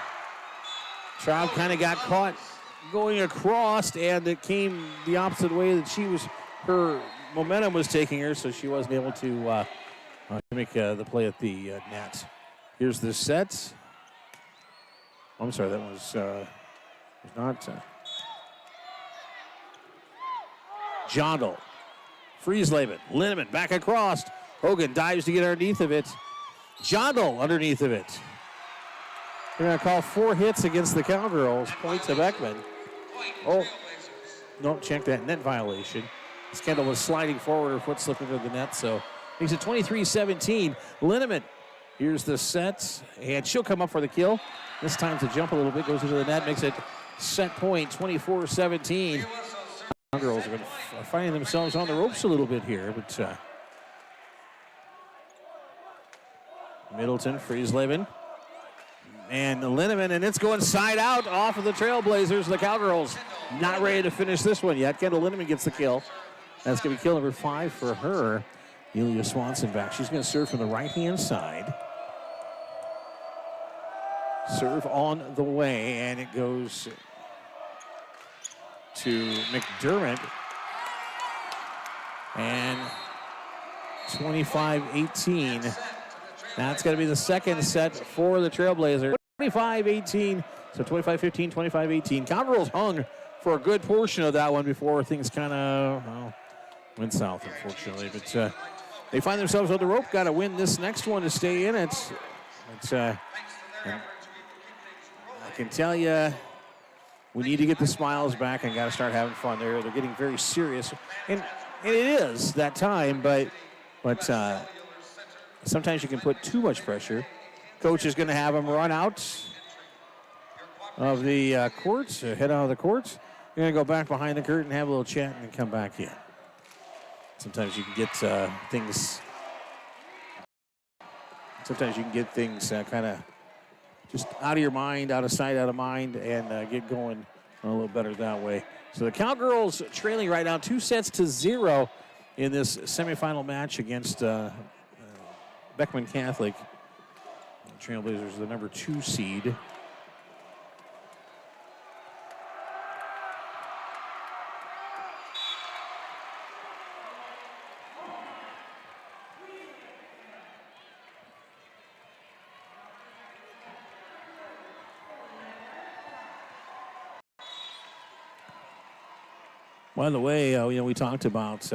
Traub kind of got caught going across, and it came the opposite way that her momentum was taking her, so she wasn't able to make the play at the net. Here's the set. I'm sorry, that was not. Jondal. Friesleben. Lindemann back across. Hogan dives to get underneath of it. Jondal underneath of it. They're going to call 4 hits against the Cowgirls. Point to Beckman. Oh, don't check that net violation. Kendall was sliding forward, her foot slipped into the net, so makes it 23-17. Lindemann, here's the set, and she'll come up for the kill. This time to jump a little bit, goes into the net, makes it set point, 24-17. Cowgirls have been finding themselves on the ropes a little bit here, but Middleton, Friesleben, and Lindemann, and it's going side out off of the Trailblazers. The Cowgirls not ready to finish this one yet. Kendall Lindemann gets the kill. That's going to be kill number 5 for her. Elia Swanson back. She's going to serve from the right-hand side. Serve on the way, and it goes to McDermott. And 25-18. That's going to be the second set for the Trailblazers. 25-18, so 25-15, 25-18. Cowgirls hung for a good portion of that one before things kind of went south, unfortunately. But they find themselves on the rope. Got to win this next one to stay in it. I can tell you, we need to get the smiles back and got to start having fun. They're getting very serious, and it is that time. But sometimes you can put too much pressure. Coach is going to have them run out of the courts, head out of the courts. You're going to go back behind the curtain, have a little chat, and then come back in. Sometimes you can get things. Sometimes you can get things kind of just out of your mind, out of sight, out of mind, and get going a little better that way. So the Cowgirls trailing right now 2-0 in this semifinal match against Beckman Catholic. The Trailblazers, the number 2 seed. By the way, we talked about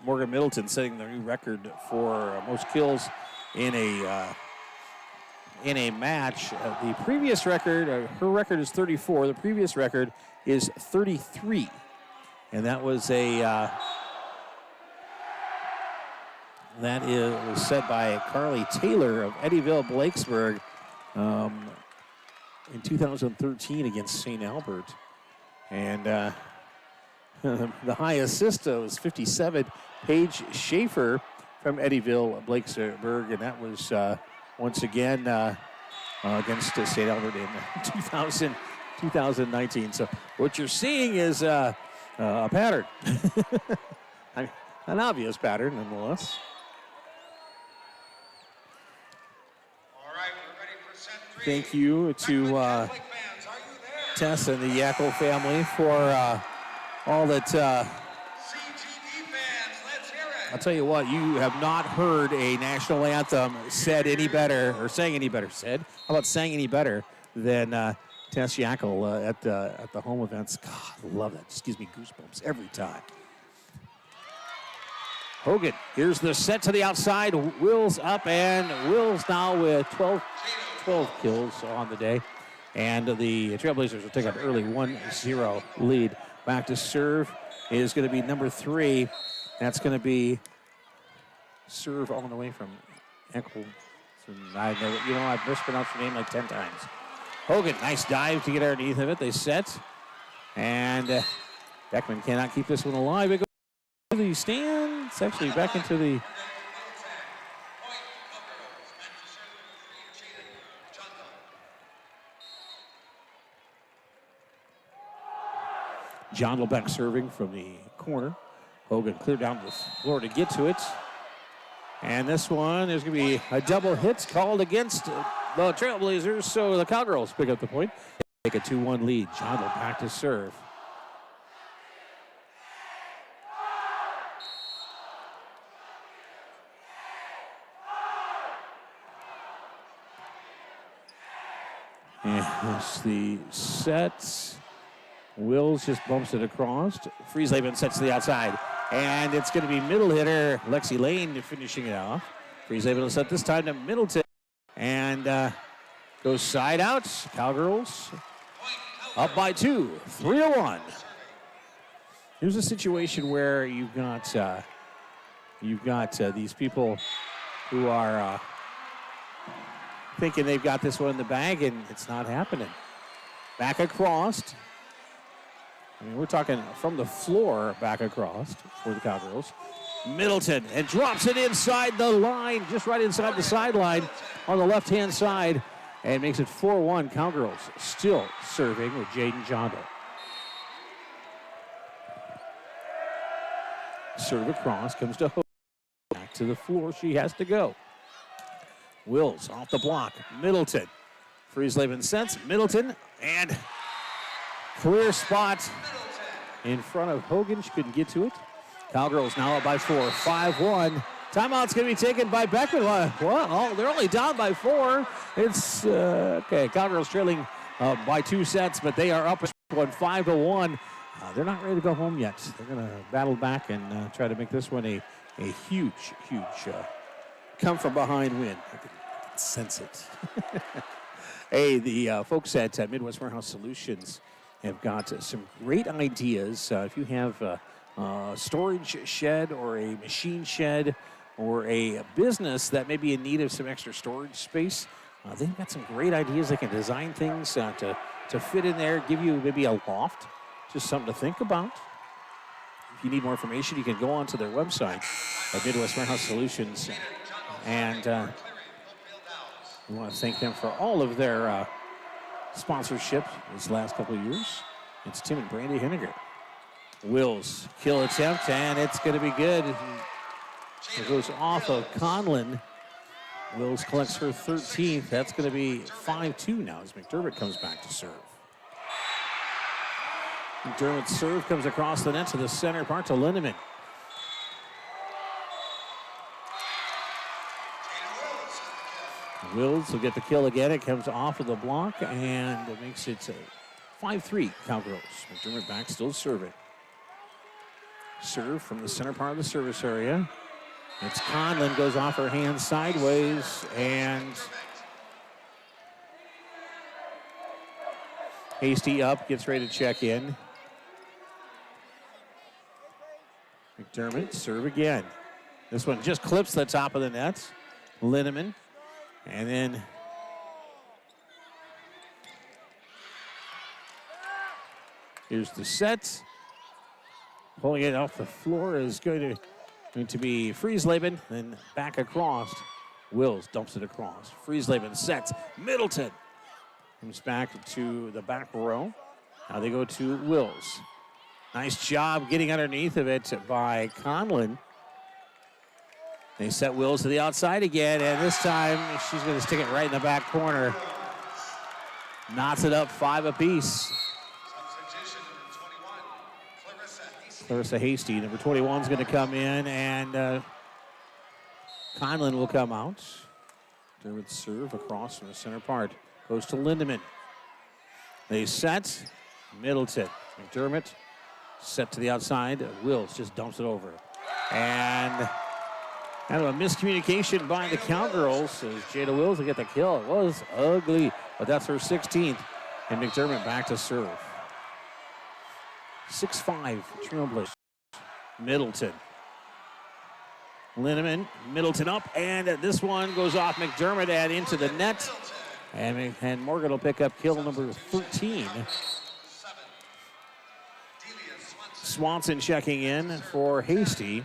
Morgan Middleton setting the new record for most kills in a match. The previous record, her record is 34. The previous record is 33, and that was was set by Carly Taylor of Eddyville, Blakesburg, in 2013 against St. Albert, and. The high assist was 57. Paige Schaefer from Eddyville, Blakesburg, and that was once again against St. Albert in 2019. So what you're seeing is a pattern, an obvious pattern, nonetheless. All right, we're ready for set 3. Thank you to Tess and the Yackel family for all that. CGD fans, let's hear it. I'll tell you what, you have not heard a national anthem said any better, or sang any better, said. How about sang any better than Tess Yackel at the home events? God, I love that. Just gives me goosebumps every time. Hogan, here's the set to the outside. Wills up, and Wills now with 12 kills on the day. And the Trailblazers will take an early 1-0 lead. Back to serve is going to be number 3. That's going to be serve all the way from Eckel. I've mispronounced your name like 10 times. Hogan, nice dive to get underneath of it. They set. And Beckman cannot keep this one alive. It goes to the stand. It's actually back into the... John Lebeck serving from the corner. Hogan cleared down the floor to get to it. And this one, there's going to be a double hit called against the Trailblazers, so the Cowgirls pick up the point. Take a 2-1 lead. John Lebeck to serve. And that's the set. Wills just bumps it across. Friesleben sets to the outside. And it's going to be middle hitter Lexi Lane finishing it off. Friesleben will set this time to Middleton. And goes side out. Cowgirls up by 2, 3-1. Here's a situation where you've got these people who are thinking they've got this one in the bag, and it's not happening. Back across. I mean, we're talking from the floor back across for the Cowgirls. Middleton, and drops it inside the line, just right inside the sideline on the left-hand side, and makes it 4-1. Cowgirls still serving with Jaden Jondo. Serve across, comes to Hogan. Back to the floor, she has to go. Wills off the block, Middleton. Friesleben sets, Middleton, and clear spot in front of Hogan. She couldn't get to it. Cowgirls now up by 4, 5-1. Timeout's going to be taken by Beckman. Well, they're only down by 4. It's, okay, Cowgirls trailing by 2 sets, but they are up 5-1. They're not ready to go home yet. They're going to battle back and try to make this one a huge come from behind win. I can sense it. Hey, the folks at Midwest Warehouse Solutions have got some great ideas. If you have a storage shed or a machine shed or a business that may be in need of some extra storage space, they've got some great ideas. They can design things to fit in there, give you maybe a loft, just something to think about. If you need more information, you can go onto their website at Midwest Warehouse Solutions. And we want to thank them for all of their sponsorship these last couple of years. It's Tim and Brandy Henniger. Wills, kill attempt, and it's going to be good. It goes off of Conlon. Wills collects her 13th. That's going to be 5-2 now as McDermott comes back to serve. McDermott's serve comes across the net to the center part to Lindemann. Wills will get the kill again. It comes off of the block, and it makes it 5-3 Cowgirls. McDermott back, still serving. Serve from the center part of the service area. It's Conlon, goes off her hand sideways, and Hasty up, gets ready to check in. McDermott, serve again. This one just clips the top of the net. Lindemann, and then here's the set. Pulling it off the floor is going to be Friesleben, then back across. Wills dumps it across. Friesleben sets. Middleton comes back to the back row. Now they go to Wills. Nice job getting underneath of it by Conlon. They set Wills to the outside again, and this time she's going to stick it right in the back corner. Knots it up 5 apiece. Clarissa Hasty, number 21, is going to come in, and Conlon will come out. Dermott serve across from the center part. Goes to Lindemann. They set. Middleton. McDermott set to the outside. Wills just dumps it over. And kind of a miscommunication by the Cowgirls as Jada Wills will get the kill. It was ugly, but that's her 16th. And McDermott back to serve. 6-5 Trailblazers. Middleton. Lindemann, Middleton up, and this one goes off McDermott and into the net. And Morgan will pick up kill number 13. Swanson checking in for Hasty.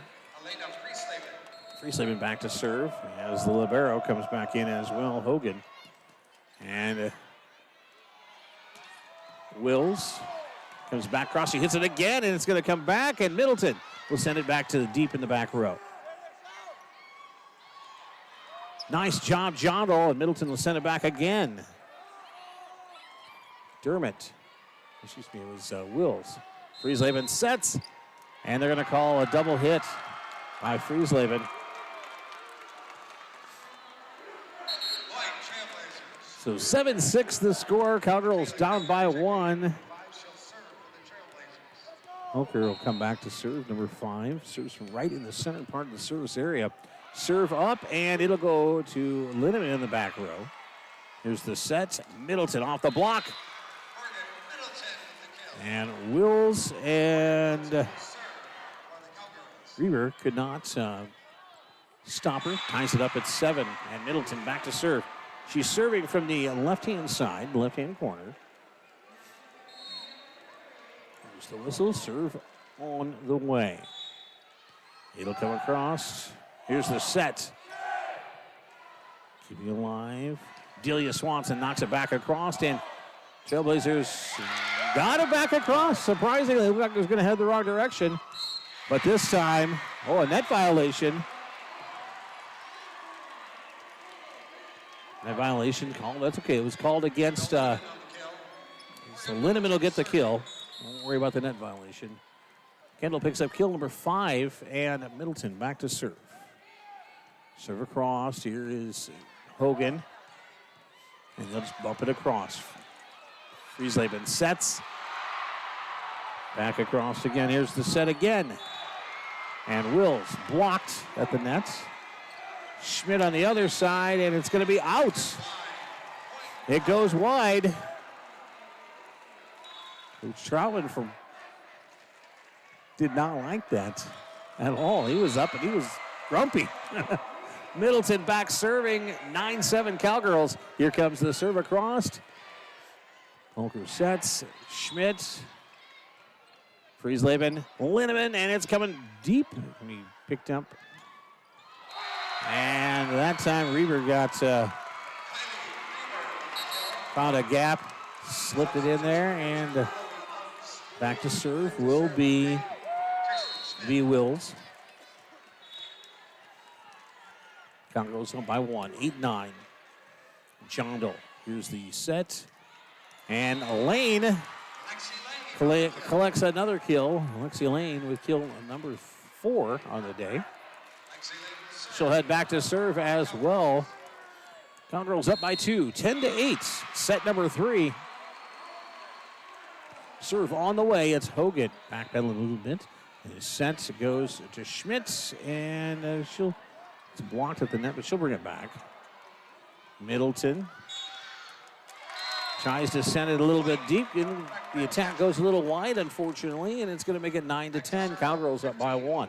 Friesleben back to serve as the libero comes back in as well, Hogan. And Wills comes back across, he hits it again, and it's going to come back, and Middleton will send it back to the deep in the back row. Nice job, Jondal, and Middleton will send it back again. Dermott, excuse me, it was Wills. Friesleben sets, and they're going to call a double hit by Friesleben. So 7-6 the score. Cowgirls down by 1. Hoker will come back to serve, number 5. Serves from right in the center part of the service area. Serve up, and it'll go to Lindemann in the back row. Here's the set. Middleton off the block. And Wills and Reaver could not stop her. Ties it up at 7, and Middleton back to serve. She's serving from the left-hand side, left-hand corner. Here's the whistle. Serve on the way. It'll come across. Here's the set. Keeping it alive. Delia Swanson knocks it back across, and Trailblazers got it back across. Surprisingly, it looked like it was going to head the wrong direction. But this time, a net violation. Net violation call. That's okay. It was called against. So Lindemann will get the kill. Don't worry about the net violation. Kendall picks up kill number 5, and Middleton back to serve. Serve across. Here is Hogan. And they'll just bump it across. Friesleben sets. Back across again. Here's the set again. And Wills blocked at the net. Schmidt on the other side, and it's going to be out. It goes wide. Coach Troutman did not like that at all. He was up and he was grumpy. Middleton back serving, 9-7 Cowgirls. Here comes the serve across. Holker sets, Schmidt. Friesleben, Linneman, and it's coming deep. He picked up. And that time Reber got found a gap, slipped it in there, and back to serve will be Wills. Cowgirls up by 1, 8-9. Jondal, here's the set. And Lane collects another kill. Alexi Lane with kill number 4 on the day. She'll head back to serve as well. Cowgirls up by 2, 10-8. Set number 3. Serve on the way. It's Hogan. Backpedaling a little bit. And his set goes to Schmidt, and it's blocked at the net, but she'll bring it back. Middleton tries to send it a little bit deep. And the attack goes a little wide, unfortunately, and it's going to make it 9-10. Cowgirls up by 1.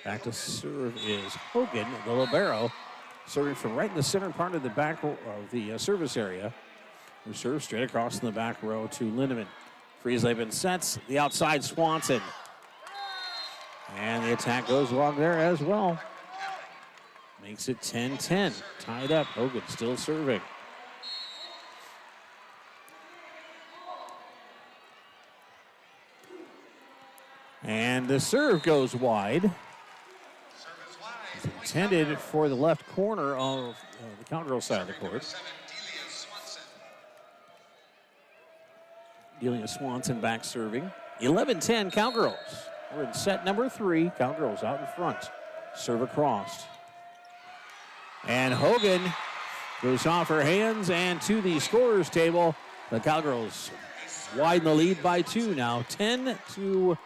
Back to serve is Hogan, the libero, serving from right in the center part of the back of the service area. Who serves straight across in the back row to Lindemann. Friesleben sets the outside Swanson. And the attack goes along there as well. Makes it 10-10. Tied up. Hogan still serving. And the serve goes wide. It's intended for the left corner of the Cowgirl side of the court. Delia Swanson back serving. 11-10 Cowgirls. We're in set number 3. Cowgirls out in front. Serve across. And Hogan goes off her hands and to the scorer's table. The Cowgirls widen the lead by 2 now. 10-12.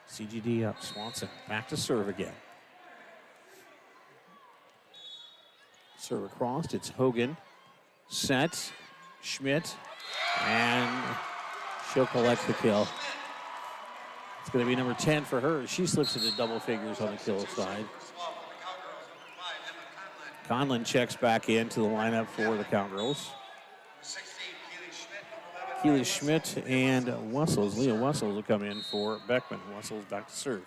CGD up. Swanson back to serve again. Serve across. It's Hogan. Set. Schmidt. And she'll collect the kill. It's going to be number 10 for her. She slips into double figures on the kill side. Conlon checks back into the lineup for the Cowgirls. Keely Schmidt and Wessels. Leah Wessels will come in for Beckman. Wessels back to serve.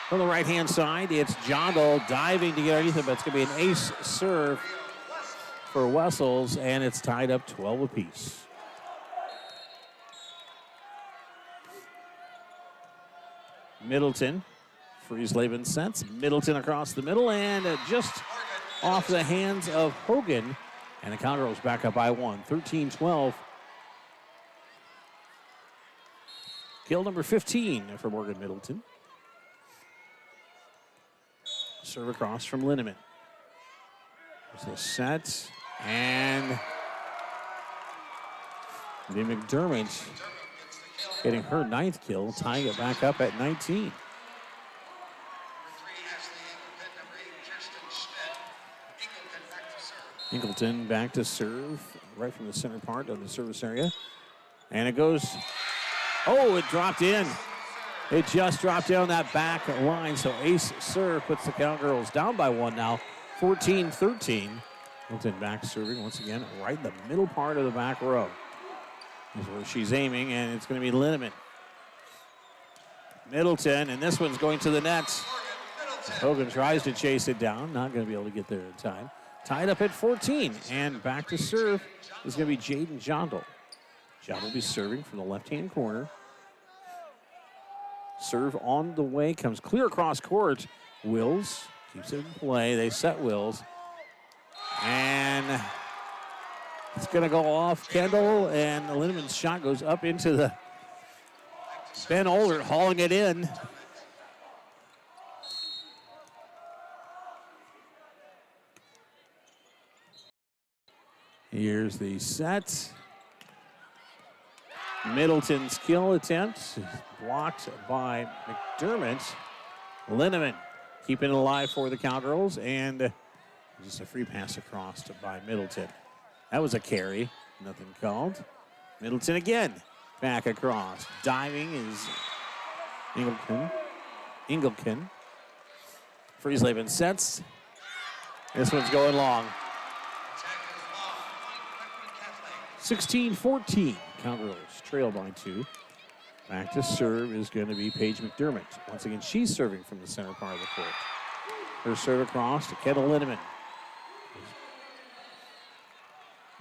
On the right-hand side, it's Jondal diving to get anything, but it's going to be an ace serve for Wessels, and it's tied up 12 apiece. Middleton. Friesleben sets. Middleton across the middle, and just off the hands of Hogan. And the Cowgirls back up by 1, 13-12. Kill number 15 for Morgan Middleton. Serve across from Linneman. There's the set, and the McDermott getting her 9th kill, tying it back up at 19. Ingleton back to serve, right from the center part of the service area. And it goes, oh, it dropped in. It just dropped down that back line, so ace serve puts the Cowgirls down by 1 now, 14-13. Ingleton back serving once again, right in the middle part of the back row. Is where she's aiming, and it's going to be Linneman. Middleton, and this one's going to the net. Hogan tries to chase it down, not going to be able to get there in time. Tied up at 14, and back to serve is going to be Jaden Jondal. Jondal will be serving from the left-hand corner. Serve on the way, comes clear across court. Wills keeps it in play. They set Wills. And it's going to go off Kendall, and Linneman's shot goes up into the Ben Oldert, hauling it in. Here's the set. Middleton's kill attempt blocked by McDermott. Linneman keeping it alive for the Cowgirls, and just a free pass across by Middleton. That was a carry, nothing called. Middleton again, back across. Diving is Ingleton. Friesleben sets. This one's going long. 16-14, Cowgirls trail by 2. Back to serve is going to be Paige McDermott. Once again, she's serving from the center part of the court. Her serve across to Kendall Lindemann.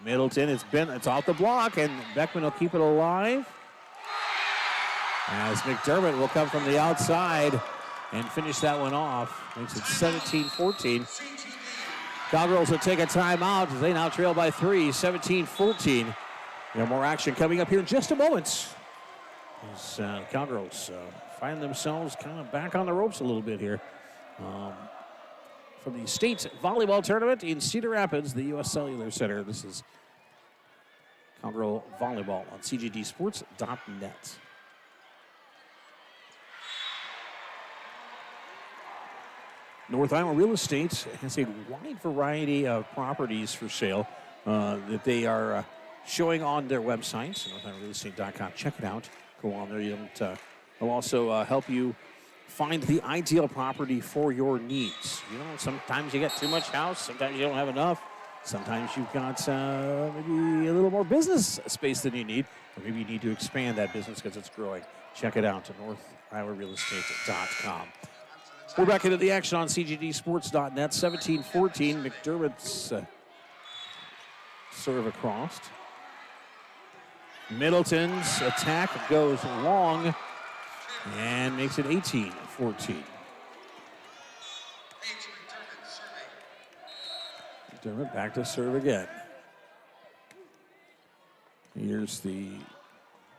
Middleton, it's off the block, and Beckman will keep it alive. As McDermott will come from the outside and finish that one off. Makes it 17-14. Cowgirls will take a timeout as they now trail by 3, 17-14. More action coming up here in just a moment. As Cowgirls find themselves kind of back on the ropes a little bit here. From the state volleyball tournament in Cedar Rapids, the U.S. Cellular Center. This is Cowgirl Volleyball on cgdsports.net. North Iowa Real Estate has a wide variety of properties for sale that they are showing on their website, NorthIowaRealEstate.com. Check it out. Go on there. They'll also help you find the ideal property for your needs. Sometimes you get too much house. Sometimes you don't have enough. Sometimes you've got maybe a little more business space than you need. Or maybe you need to expand that business because it's growing. Check it out at NorthIowaRealEstate.com. We're back into the action on cgdsports.net. 17-14. McDermott's serve across. Middleton's attack goes long and makes it 18-14. McDermott back to serve again. Here's the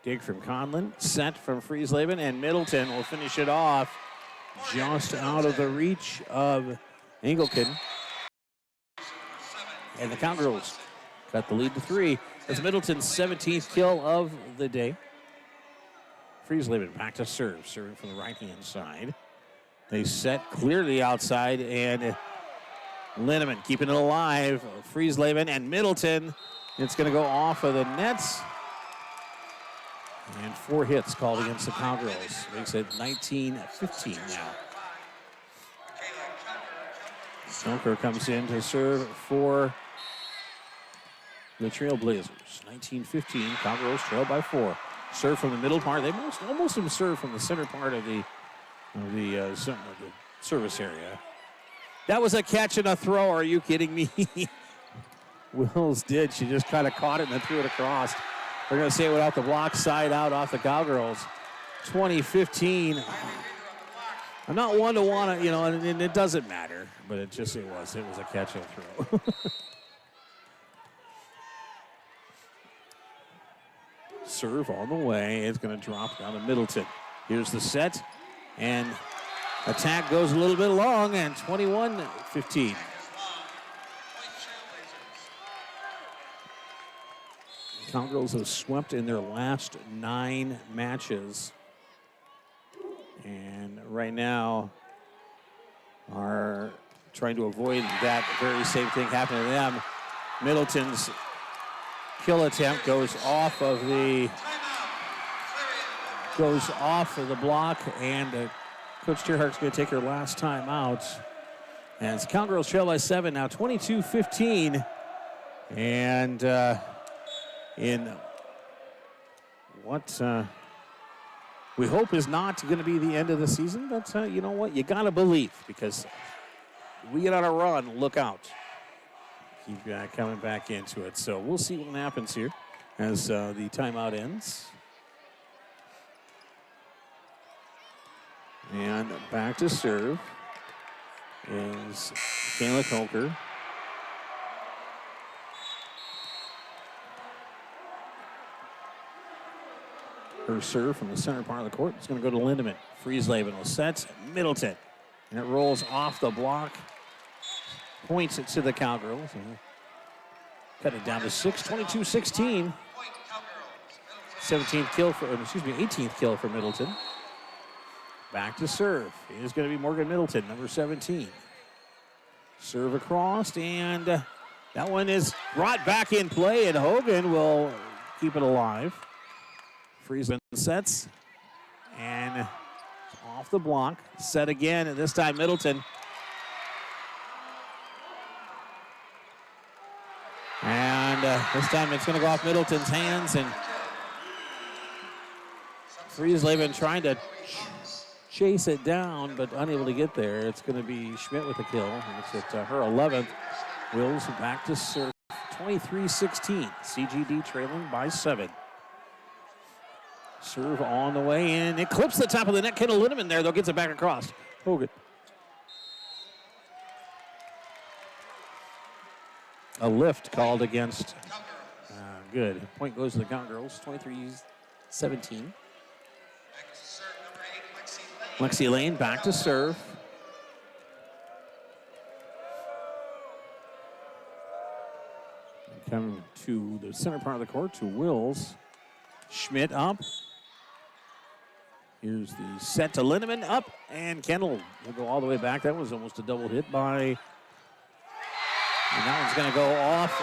dig from Conlon, set from Friesleben, and Middleton will finish it off just out of the reach of Engelken. And the Cowgirls got the lead to 3. That's Middleton's 17th kill of the day. Friesleben back to serve, serving from the right-hand side. They set clearly outside, and Linneman keeping it alive. Friesleben and Middleton. It's going to go off of the nets. And 4 hits called against the Cowgirls. Makes it 19-15 now. Snooker comes in to serve for the Trailblazers. 19-15. Cowgirls trail by 4. Serve from the middle part. They almost serve from the center part of the service area. That was a catch and a throw. Are you kidding me? Wills did. She just kind of caught it and then threw it across. They're going to say it without the block, side out off the Cowgirls. 20-15. I'm not one to want to, and it doesn't matter, but it was a catch and throw. Serve on the way. It's going to drop down to Middleton. Here's the set, and attack goes a little bit long, and 21-15. Cowgirls have swept in their last 9 matches, and right now are trying to avoid that very same thing happening to them. Middleton's kill attempt goes off of the block, and Coach Tierhart's going to take her last time out. As Cowgirls trail by 7 now, 22-15, and in what we hope is not going to be the end of the season, but you know what? You got to believe, because we get on a run, look out. Keep coming back into it. So we'll see what happens here as the timeout ends. And back to serve is Kayla Coker. Her serve from the center part of the court is going to go to Lindemann. Friesleben will set. Middleton. And it rolls off the block. Points it to the Cowgirls. Cut it down to 6, 22-16. 18th kill for Middleton. Back to serve. It is going to be Morgan Middleton, number 17. Serve across, and that one is brought back in play, and Hogan will keep it alive. Friesen sets, and off the block. Set again, and this time Middleton. And this time it's going to go off Middleton's hands, and Friesleben trying to chase it down, but unable to get there. It's going to be Schmidt with the kill. And it's at her 11th. Wills back to serve. 23-16. CGD trailing by 7. Serve on the way in. It clips the top of the net. Kendall Linneman there, though, gets it back across. Hogan. A lift called against. Good. Point goes to the Cowgirls. 23-17. Lexi Lane back to serve. Coming to the center part of the court to Wills. Schmidt up. Here's the set to Linneman up, and Kendall will go all the way back. That was almost a double hit by. And that one's going to go off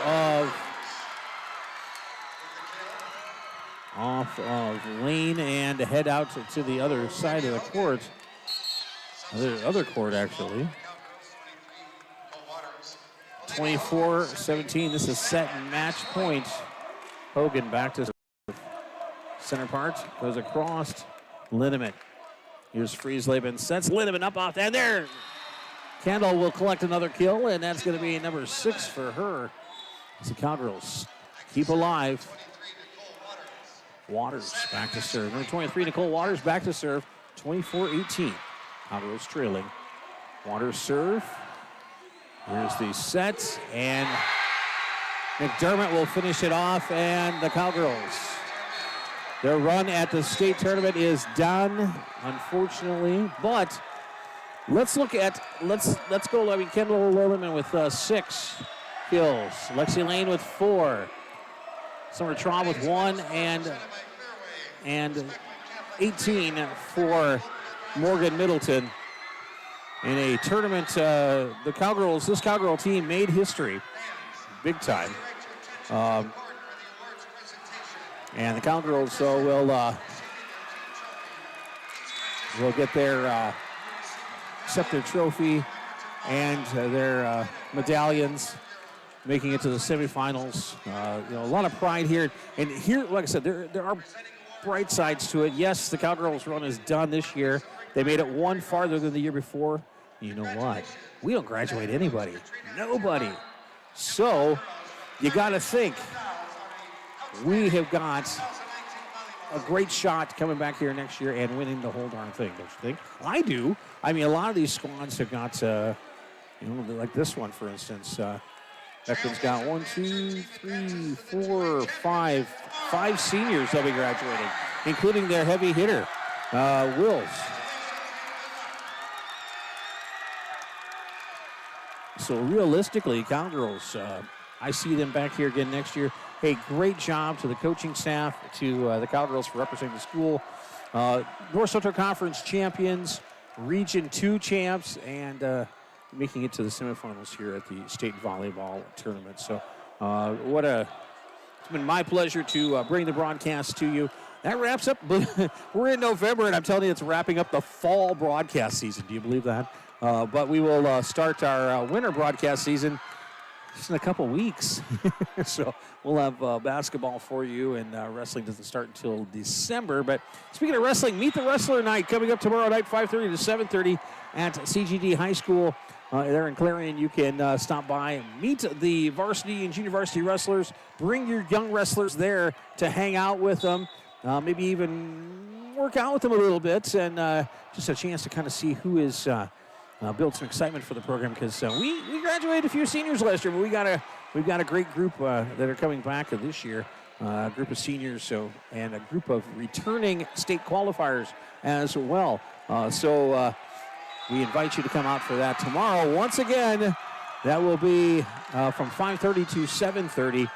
of Lane and head out to the other side of the court. Other court, actually. 24-17. This is set and match point. Hogan back to center part. Goes across. Linneman. Here's Friesleben. Sets Linneman up off. And there. Kendall will collect another kill, and that's going to be number 6 for her. As the Cowgirls keep alive. Waters back to serve. Number 23, Nicole Waters back to serve. 24-18. Cowgirls trailing. Waters serve. Here's the set, and McDermott will finish it off, and the Cowgirls. Their run at the state tournament is done, unfortunately. But let's go. I mean, Kendall Linneman with 6 kills. Lexi Lane with 4. Summer Traub with 1, and 18 for Morgan Middleton. In a tournament, this Cowgirl team made history, big time. And the Cowgirls will get their accept their trophy and their medallions, making it to the semifinals. A lot of pride here. And here, like I said, there are bright sides to it. Yes, the Cowgirls run is done this year. They made it one farther than the year before. You know what? We don't graduate anybody. Nobody. So you got to think we have got a great shot coming back here next year and winning the whole darn thing, don't you think? I do. I mean, a lot of these squads have got, like this one, for instance. Beckman's got 1, 2, 3, 4, 5 seniors that'll be graduating, including their heavy hitter, Wills. So realistically, Cowgirls, I see them back here again next year. Hey, great job to the coaching staff, to the Cowgirls for representing the school. North Central Conference champions, Region 2 champs, and making it to the semifinals here at the state volleyball tournament. So it's been my pleasure to bring the broadcast to you. That wraps up. We're in November, and I'm telling you, it's wrapping up the fall broadcast season. Do you believe that? But we will start our winter broadcast season just in a couple weeks. So we'll have basketball for you, and wrestling doesn't start until December. But speaking of wrestling, Meet the Wrestler night coming up tomorrow night, 5:30 to 7:30 at CGD High School. There in Clarion, you can stop by and meet the varsity and junior varsity wrestlers. Bring your young wrestlers there to hang out with them. Maybe even work out with them a little bit, and just a chance to kind of see who is build some excitement for the program, because we graduated a few seniors last year, but we've got a great group that are coming back this year. A group of seniors, and a group of returning state qualifiers as well. So we invite you to come out for that tomorrow. Once again, that will be from 5:30 to 7:30.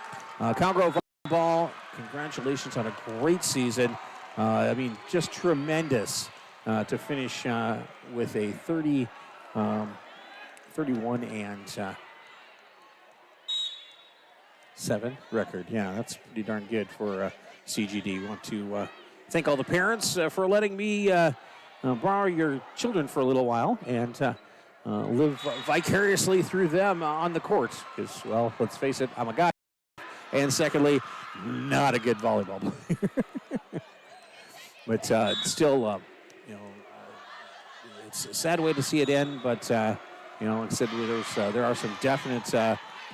Cowgirl Volleyball, congratulations on a great season. I mean, just tremendous to finish with a 31 and 7 record. Yeah, that's pretty darn good for CGD. Want to thank all the parents for letting me borrow your children for a little while and live vicariously through them on the court. Because, well, let's face it, I'm a guy. And secondly, not a good volleyball player. But still, it's a sad way to see it end. But like I said, there are some definite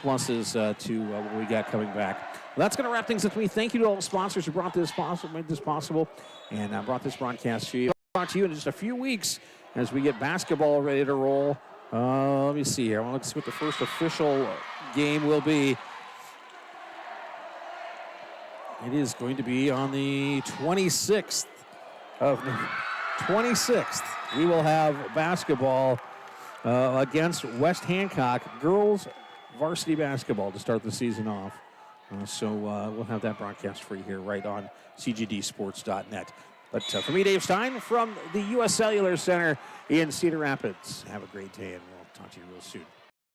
pluses to what we got coming back. Well, that's going to wrap things up for me. Thank you to all the sponsors who brought this possible, made this possible, and brought this broadcast to you. I'll talk to you in just a few weeks as we get basketball ready to roll. Let me see here. Let's see what the first official game will be. It is going to be on the 26th of 26th. We will have basketball against West Hancock, girls varsity basketball to start the season off. So we'll have that broadcast for you here right on cgdsports.net. But for me, Dave Stein, from the U.S. Cellular Center in Cedar Rapids, have a great day, and we'll talk to you real soon.